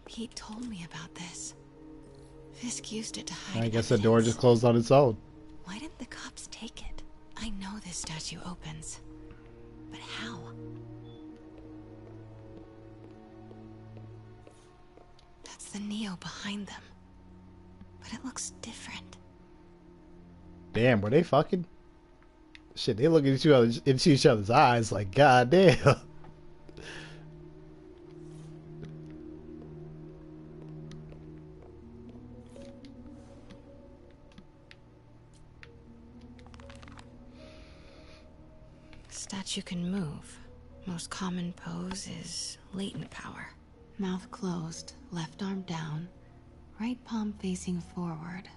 Pete told me about this. Fisk used it to hide I guess evidence. the door just closed on its own. Why didn't the cops take it? I know this statue opens. But how? That's the Neo behind them. But it looks different. Damn, were they fucking? Shit, they look into each other's eyes like, god damn. Statue can move. Most common pose is latent power. Mouth closed, left arm down, right palm facing forward.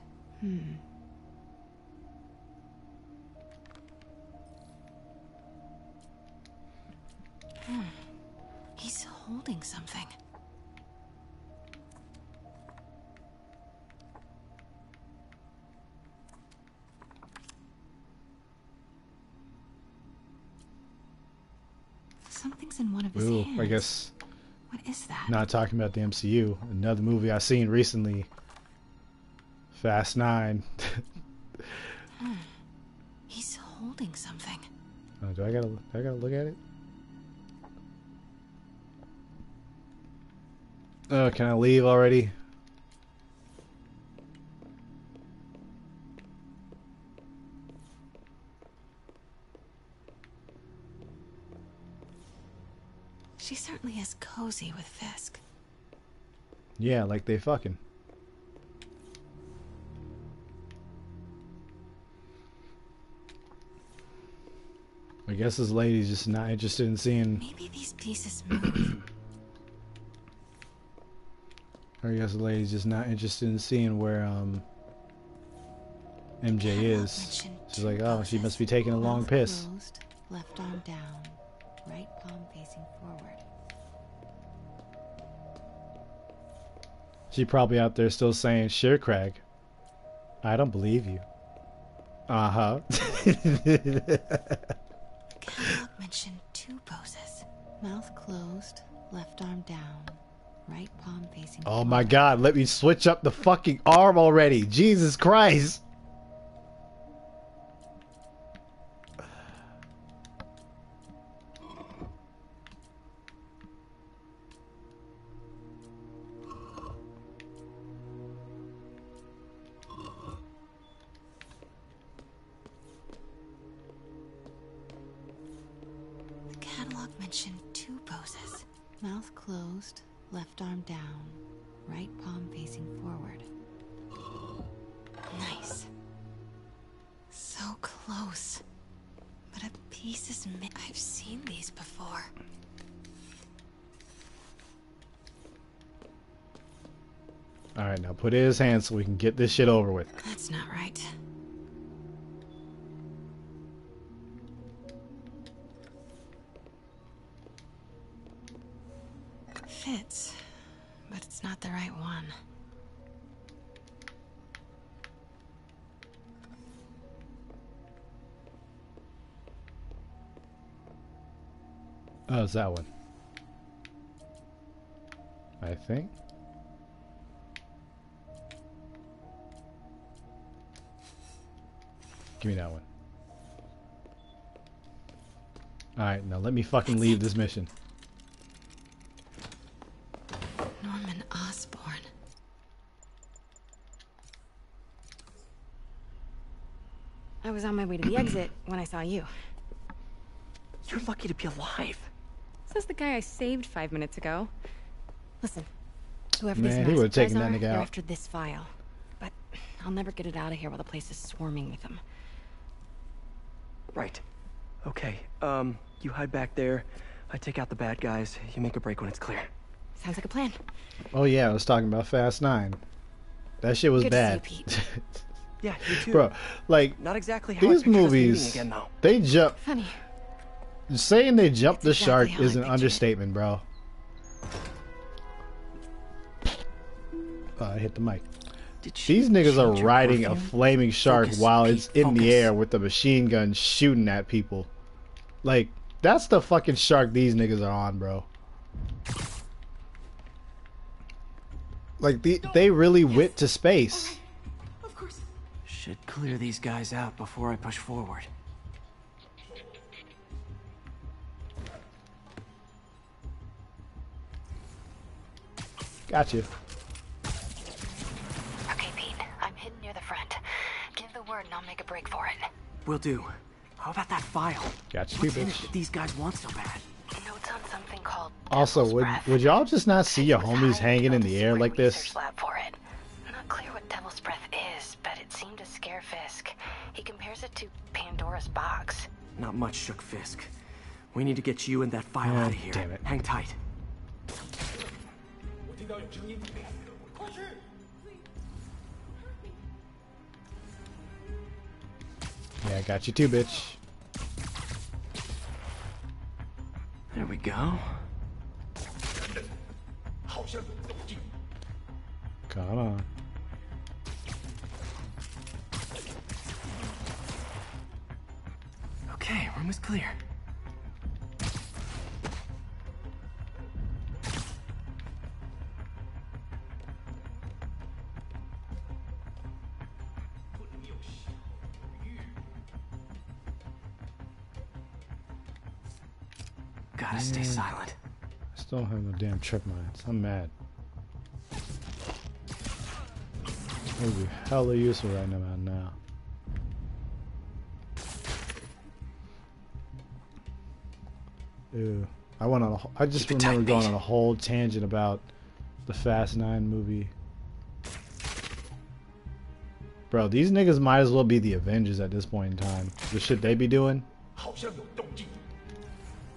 He's holding something. Something's in one of his hands. I guess. What is that? Not talking about the MCU. Another movie I seen recently. Fast 9. He's holding something. Oh, do I gotta look at it? Oh, can I leave already? She certainly is cozy with Fisk. Yeah, like they fucking. I guess this lady's just not interested in seeing. Maybe these pieces move. I guess the lady's just not interested in seeing where MJ is. She's like, oh, she must be taking a long piss. Closed, left arm down, right palm facing forward. She probably out there still saying, sure, Craig. I don't believe you. Uh-huh. Catalog mentioned 2 poses. Mouth closed, left arm down, right palm facing Oh forward. my god, let me switch up the fucking arm already. Jesus Christ. The catalog mentioned 2 poses. Mouth closed, left arm down, right palm facing forward. close. But a piece is I've seen these before. Alright, now put it in his hands so we can get this shit over with. That's not right. Fits, but it's not the right one. Oh, it's that one. I think. Give me that one. Alright, now let me fucking leave this mission. Norman Osborn. I was on my way to the exit when I saw you. You're lucky to be alive. Says the guy I saved 5 minutes ago. Listen, whoever Man, these he masked would've taken guys that are, nigga they're out. after this file. But I'll never get it out of here while the place is swarming with them. Right. Okay, you hide back there. I take out the bad guys. You make a break when it's clear. Sounds like a plan. Oh yeah, I was talking about Fast 9. That shit was Good to bad. see you, Pete. Yeah, you too. Bro, like, Not exactly how I these pictured us meeting movies, again, though. they jump. Funny. Saying they jumped the exactly shark how I is an pictured it. understatement, bro. I hit the mic. These niggas are riding a flaming shark while it's in the air with a machine gun shooting at people. Like, that's the fucking shark these niggas are on, bro. Like, they really went to space. Of course. Should clear these guys out before I push forward. Got you. Okay, Pete. I'm hidden near the front. Give the word and I'll make a break for it. Will do. How about that file? Got you, What's too, in it bitch. that these guys want so bad? Notes on something called Also, would y'all just not see your homies hanging in the air like this? lab for it. Not clear what Devil's Breath is, but it seemed to scare Fisk. He compares it to Pandora's box. Not much, Shook Fisk. We need to get you and that file out of here. Damn it. Hang tight. Yeah, I got you too, bitch. There we go. Come on. Okay, room is clear. Gotta stay silent. I still don't have no damn trip mines. I'm mad. That would be hella useful right now. Ew. I just remember going on a whole tangent about the Fast 9 movie. Bro, these niggas might as well be the Avengers at this point in time. The shit they be doing.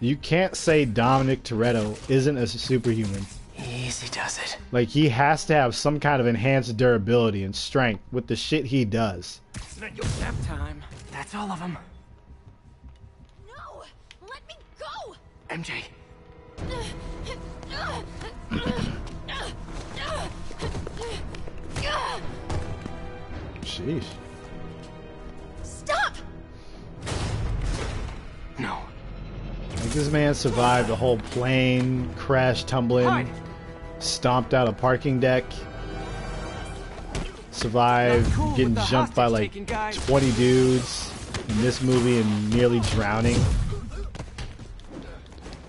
You can't say Dominic Toretto isn't a superhuman. Easy does it. Like, he has to have some kind of enhanced durability and strength with the shit he does. Nap time. That's all of them. No! Let me go! MJ. Sheesh. Stop! No. Like, this man survived a whole plane crash tumbling, stomped out a parking deck, survived getting jumped by like 20 dudes in this movie and nearly drowning.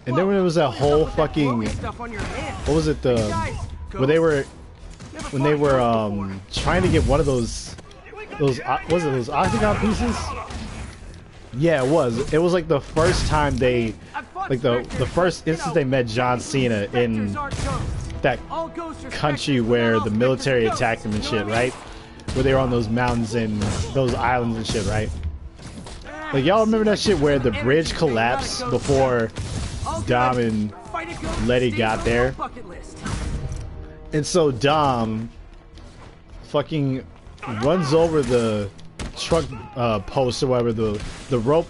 And then when it was that whole fucking, what was it, when they were trying to get one of those octagon pieces? Yeah, it was. It was like the first time they, like the first instance they met John Cena in that country where the military attacked them and shit, right? Where they were on those mountains and those islands and shit, right? Like, y'all remember that shit where the bridge collapsed before Dom and Letty got there? And so Dom fucking runs over the truck post or whatever, the rope,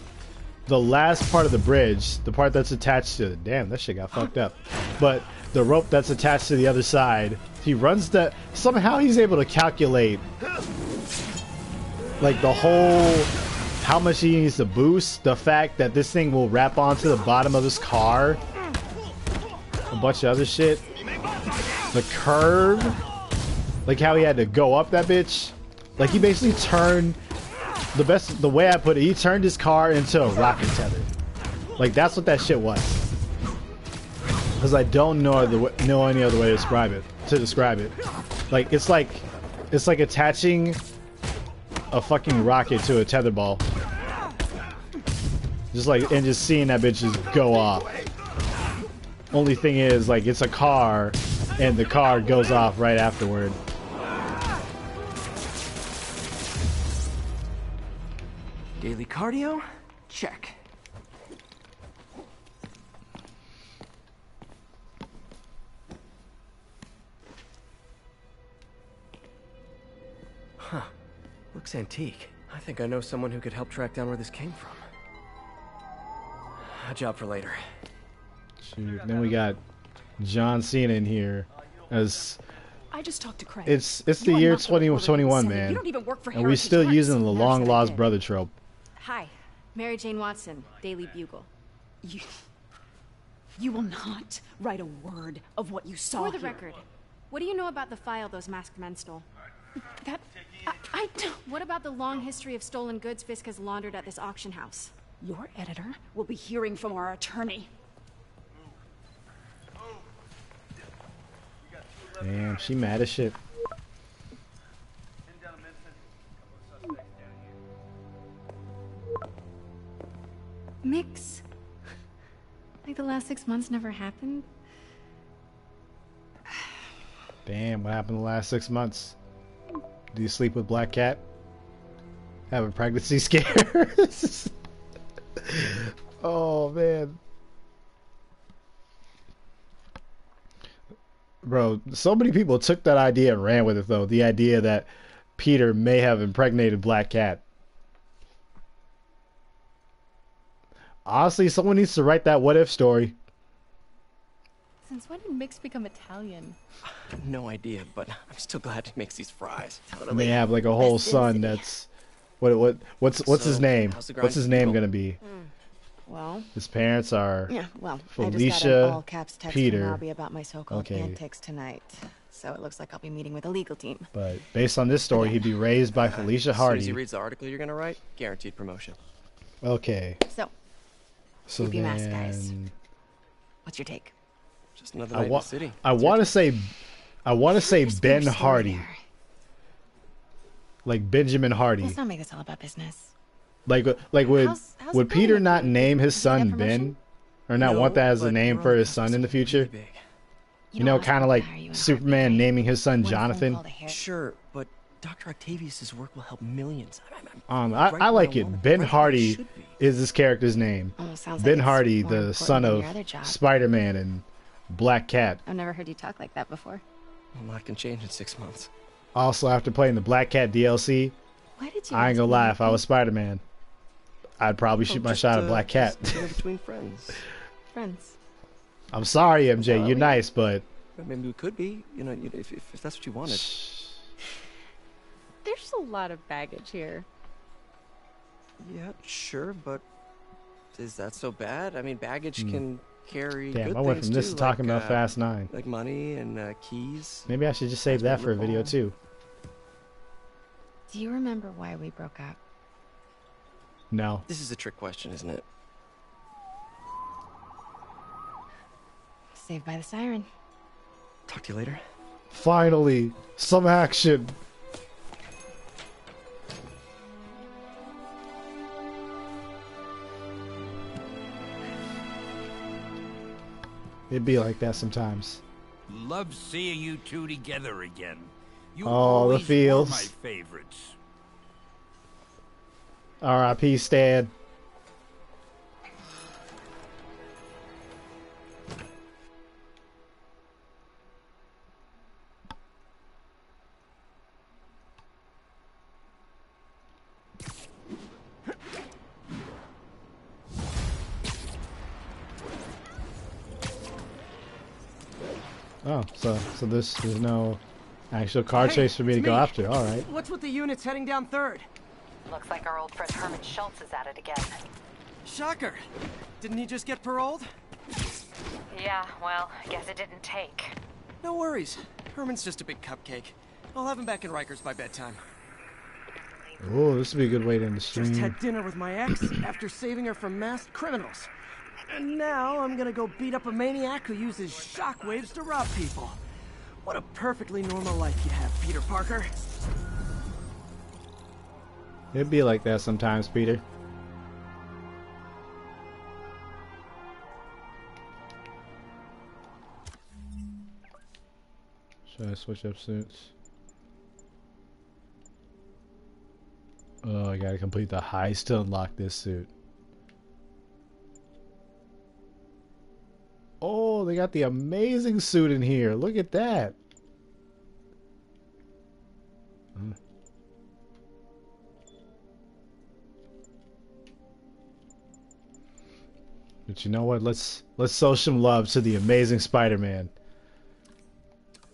the last part of the bridge, the part that's attached to it. Damn, that shit got fucked up. But the rope that's attached to the other side, he runs that. Somehow he's able to calculate like the whole, how much he needs to boost, the fact that this thing will wrap onto the bottom of his car, a bunch of other shit, the curve, like how he had to go up that bitch. Like, he basically turned, the way I put it, he turned his car into a rocket tether. Like, that's what that shit was. Because I don't know any other way to describe it. Like, it's like attaching a fucking rocket to a tetherball. Just like, and just seeing that bitch just go off. Only thing is, like, it's a car, and the car goes off right afterward. Daily cardio? Check. Huh. Looks antique. I think I know someone who could help track down where this came from. A job for later. Shoot. Then we got John Cena in here as I just talked to Craig. it's the year 2021, man. You don't even work for and we're still Heritage using Arts. the long lost brother trope. Hi, Mary Jane Watson, Daily Bugle. You will not write a word of what you saw For the here. record, what do you know about the file those masked men stole? That I don't. What about the long history of stolen goods Fisk has laundered at this auction house? Your editor will be hearing from our attorney. Damn, she mad as shit. Mix. Like the last 6 months never happened? Damn, what happened the last 6 months? Do you sleep with Black Cat? Have a pregnancy scare? Oh, man. Bro, so many people took that idea and ran with it, though. The idea that Peter may have impregnated Black Cat. Honestly, someone needs to write that what-if story. Since when did Mix become Italian? No idea, but I'm still glad he makes these fries. And they have like a whole son that's what's his name? What's his name gonna be? Well, His parents are yeah, well, Felicia, I just got an all-caps text Peter. from Robbie about my so-called Okay. antics tonight. So it looks like I'll be meeting with the legal team. But based on this story, he'd be raised by Felicia As soon as he Hardy. reads the article you're gonna write, guaranteed promotion. Okay. So, So be masked, guys. then What's your take? Just another night in the city. I want to say Ben Hardy. Like Benjamin Hardy. Let's not make this all about business. Like would Peter not name his son Ben, or not want that as a name for his son in the future? You know, kind of like Superman naming his son Jonathan. Sure, but Dr. Octavius's work will help millions. I like it. Ben Hardy is this character's name. Sounds like Ben it's Hardy, more the important son than of your other job. Spider-Man and Black Cat. I've never heard you talk like that before. A lot can change in 6 months. Also, after playing the Black Cat DLC, Why did you I ain't ask gonna me lie, that? if I was Spider-Man, I'd probably shoot my shot at Black Cat. Between friends. Friends. I'm sorry, MJ, you're nice, but Maybe we could be, you know, if that's what you wanted. There's a lot of baggage here. Yeah, sure, but is that so bad? I mean, baggage can carry damn, good I went things from this too, to talking like, about Fast 9. like money and keys. Maybe I should just save that for a video too. Do you remember why we broke up? No. This is a trick question, isn't it? Saved by the siren. Talk to you later. Finally, some action. It'd be like that sometimes. Love seeing you two together again. You Oh, the always feels. were my favorites. R.I.P. Stan. Oh, so there's no actual car chase for me to go after. All right. What's with the units heading down 3rd? Looks like our old friend Herman Schultz is at it again. Shocker. Didn't he just get paroled? Yeah, well, guess it didn't take. No worries. Herman's just a big cupcake. I'll have him back in Rikers by bedtime. Oh, this would be a good way to end the stream. Just had dinner with my ex after saving her from masked criminals. And now I'm gonna go beat up a maniac who uses shockwaves to rob people. What a perfectly normal life you have, Peter Parker. It'd be like that sometimes, Peter. Should I switch up suits? Oh, I gotta complete the heist to unlock this suit. Oh, they got the amazing suit in here. Look at that. But you know what? Let's show some love to the Amazing Spider-Man.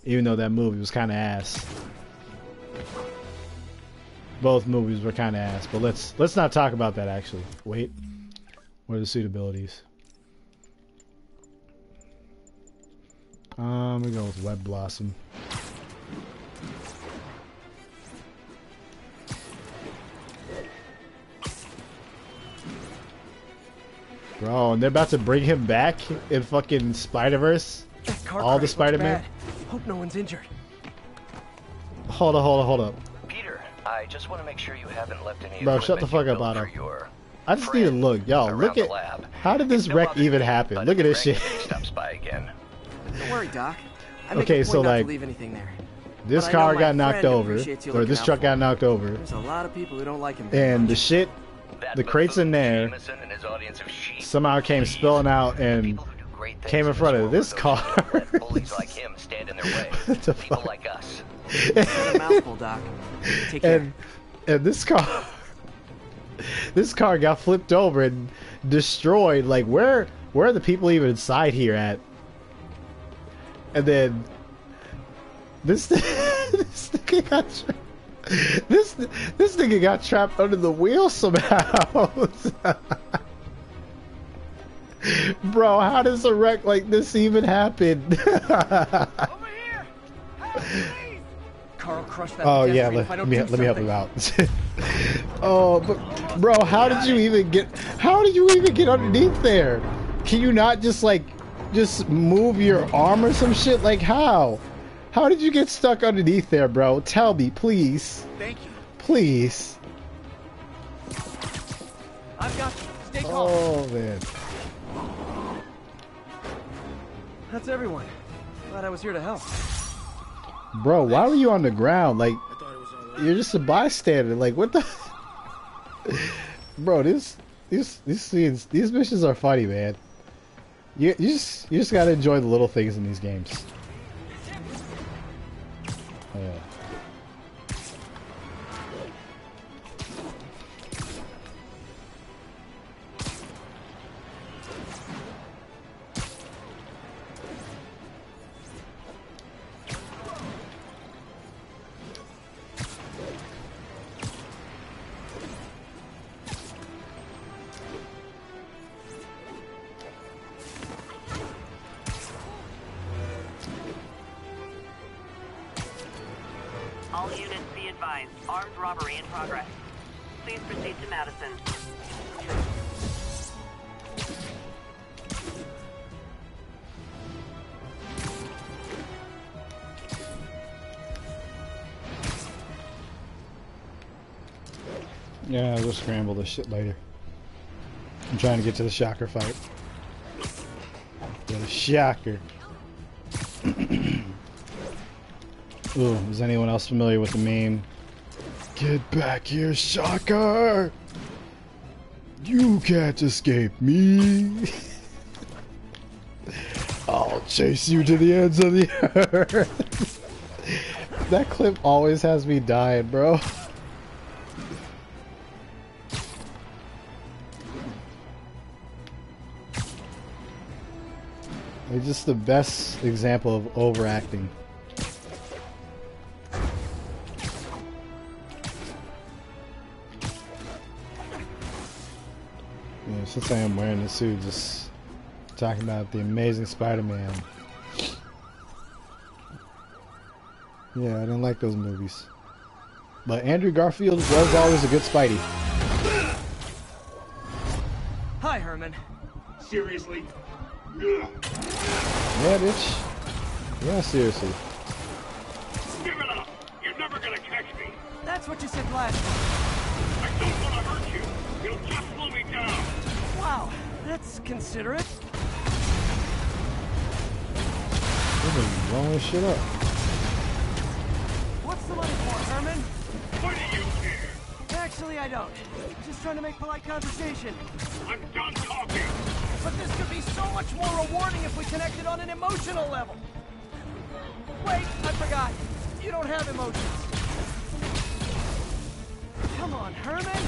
Even though that movie was kind of ass. Both movies were kind of ass, but let's not talk about that actually. Wait. What are the suitabilities? I'm gonna go with Web Blossom. Bro, and they're about to bring him back in fucking Spider-Verse? All the Spider-Man? Hope no one's injured. Hold up. Peter, I just want to make sure you haven't left any. Bro, shut the fuck up, Otto. I just need to look. Y'all, look at... How did this wreck even happen? Look at this shit. Stops by again. Don't worry, Doc. Okay, so like... Leave anything there. This car got knocked over. Or this truck got knocked over. There's a lot of people who don't like him. And the shit... The crates in there somehow came spilling out and came in front of this car. Bullies like him stand in their way. People like us. A mouthful, Doc. Take care. And this car got flipped over and destroyed. Like, where are the people even inside here at? And then this nigga got this nigga got trapped under the wheel somehow. Bro, how does a wreck like this even happen? Over here! Help, please! Carl crushed that. Oh yeah, let me help him out. Oh, but bro, how did you even get underneath there? Can you not just move your arm or some shit? Like how? How did you get stuck underneath there, bro? Tell me, please. Thank you. Please. I've got you. Stay calm. Oh man. That's everyone. Glad I was here to help. Bro, why were you on the ground? Like, you're just a bystander. Like, what the? Bro, these missions are funny, man. You just gotta enjoy the little things in these games. Yeah. All units be advised. Armed robbery in progress. Please proceed to Madison. Yeah, we'll scramble this shit later. I'm trying to get to the Shocker fight. The Shocker. Ooh, is anyone else familiar with the meme? Get back here, Shocker! You can't escape me! I'll chase you to the ends of the earth! That clip always has me dying, bro. It's just the best example of overacting. Yeah, since I am wearing the suit, just talking about the Amazing Spider-Man. Yeah, I didn't like those movies. But Andrew Garfield was always a good Spidey. Hi, Herman. Seriously? Yeah, bitch. Yeah, seriously. Give it up! You're never gonna catch me! That's what you said last time. I don't want to hurt you! You'll just slow me down! Wow, that's considerate. They've been blowing shit up. What's the money for, Herman? Why do you care? Actually, I don't. Just trying to make polite conversation. I'm done talking! But this could be so much more rewarding if we connected on an emotional level. Wait, I forgot. You don't have emotions. Come on, Herman.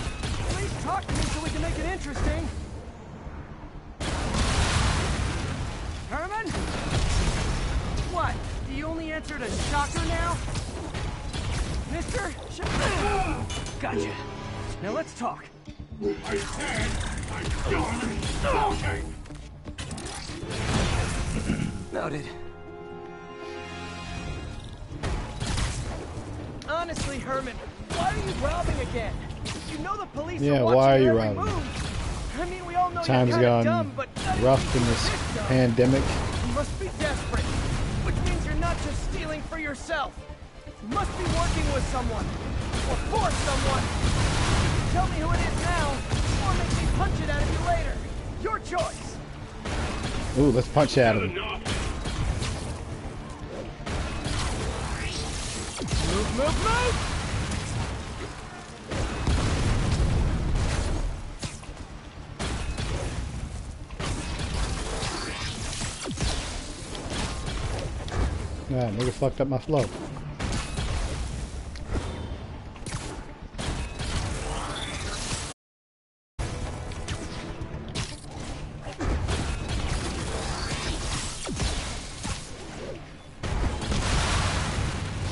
Please talk to me so we can make it interesting. Herman? What? Do you only answer to shocker now? Mister? Gotcha. Now let's talk. I said I'm done talking! Noted. Honestly, Herman, why are you robbing again? You know the police Yeah, are watching why are you your every robbing? move. I mean, we all know Time's you're kinda gone dumb, but rough in this pandemic. You must be desperate, which means you're not just stealing for yourself. You must be working with someone, or for someone. Tell me who it is now, or make me punch it out of you later. Your choice. Ooh, let's punch at him. Move, move, move! Ah, nigga fucked up my flow.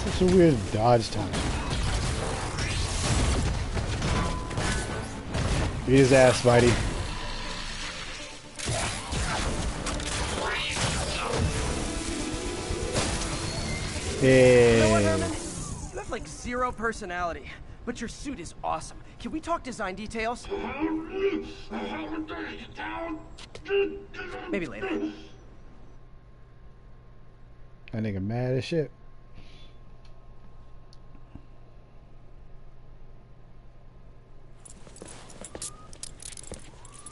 Such a weird dodge time. Beat his ass, Spidey. You know what, Herman? You have like zero personality, but your suit is awesome. Can we talk design details? Maybe later. That nigga mad as shit.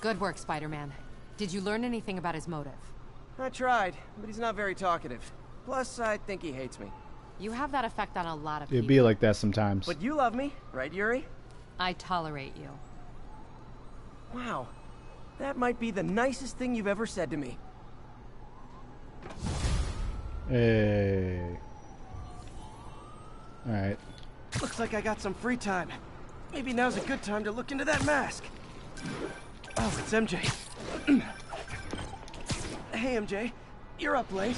Good work, Spider-Man. Did you learn anything about his motive? I tried, but he's not very talkative. Plus, I think he hates me. You have that effect on a lot of people. It'd be like that sometimes. But you love me, right, Yuri? I tolerate you. Wow. That might be the nicest thing you've ever said to me. Hey. Alright. Looks like I got some free time. Maybe now's a good time to look into that mask. Oh, it's MJ. Hey, MJ. You're up late.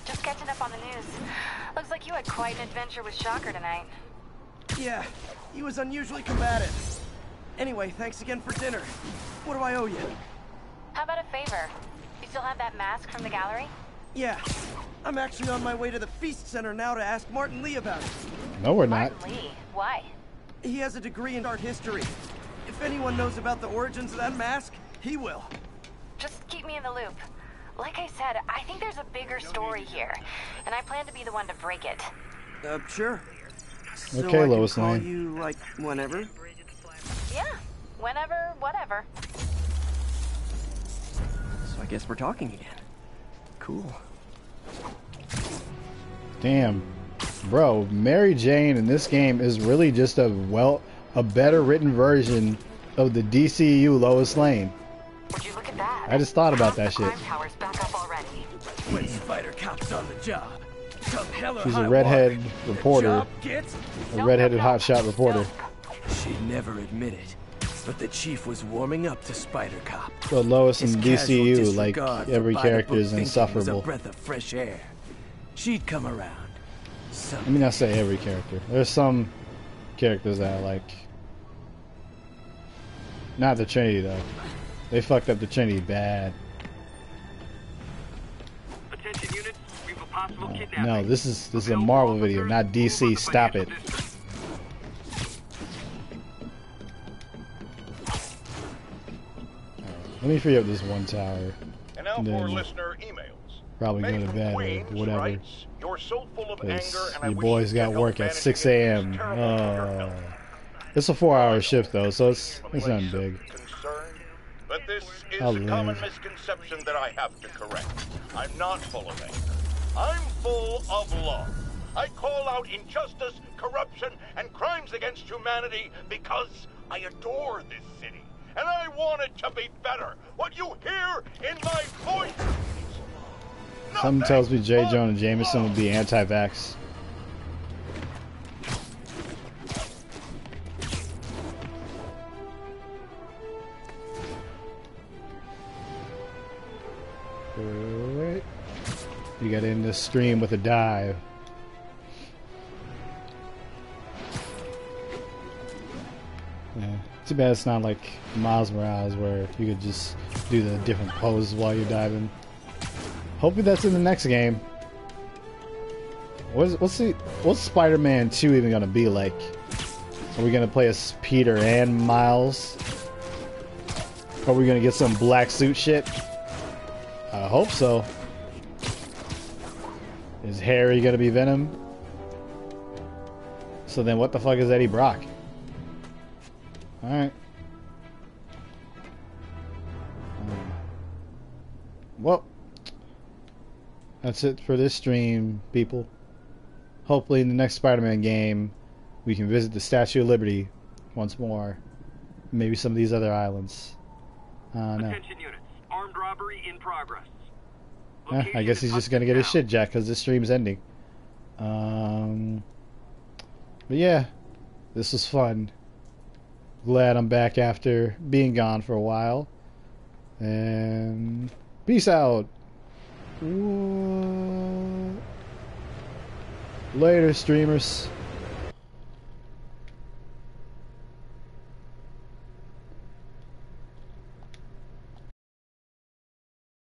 Just catching up on the news. Looks like you had quite an adventure with Shocker tonight. Yeah, he was unusually combative. Anyway, thanks again for dinner. What do I owe you? How about a favor? You still have that mask from the gallery? Yeah. I'm actually on my way to the Feast Center now to ask Martin Lee about it. No, we're not. Martin Lee? Why? He has a degree in art history. If anyone knows about the origins of that mask, he will. Just keep me in the loop. Like I said, I think there's a bigger story here, and I plan to be the one to break it. Sure. So Okay, I can Lois call Lane. you, like, whenever? Yeah, whenever, whatever. So I guess we're talking again. Cool. Damn. Bro, Mary Jane in this game is really just a better written version of the DCU Lois Lane. Would you look at that? I just thought about that shit. Crime tower's back up already. When Spider Cop's on the job. Come hell or She's high a redhead water, reporter. job gets... A redheaded hotshot reporter. She'd never admit it. But the chief was warming up to Spider Cop. So Lois in His casual DCU, like disregard for every character by-the-book is thinking was insufferable. a breath of fresh air. She'd come around. Let me not say every character. There's some characters that I like. Not the Trinity though. They fucked up the Trinity bad. Attention units, we have a possible kidnapping. No, this is a Marvel video, not DC. Stop it. Let me free up this one tower. And now for listener emails. Probably go to bed or whatever. Writes, "You're so full of anger, and I your wish boys you got could work help at 6 a.m. It's a 4-hour shift though, so it's nothing big. But this is I'll a common live. misconception that I have to correct. I'm not full of anger. I'm full of love. I call out injustice, corruption, and crimes against humanity because I adore this city. And I want it to be better. What you hear in my voice. Something tells me J. Jonah Jameson will be anti-vax. Alright. You got in this stream with a dive. Yeah. Too bad it's not like Miles Morales where you could just do the different poses while you're diving. Hopefully that's in the next game. What's Spider-Man 2 even gonna be like? Are we gonna play as Peter and Miles? Are we gonna get some black suit shit? I hope so. Is Harry gonna be Venom? So then what the fuck is Eddie Brock? Alright. Well, that's it for this stream, people. Hopefully in the next Spider-Man game, we can visit the Statue of Liberty once more. Maybe some of these other islands. No. Attention units, armed robbery in progress. I guess he's just gonna get his shit jacked because this stream's ending. But yeah, this was fun. Glad I'm back after being gone for a while. And peace out. Later, streamers.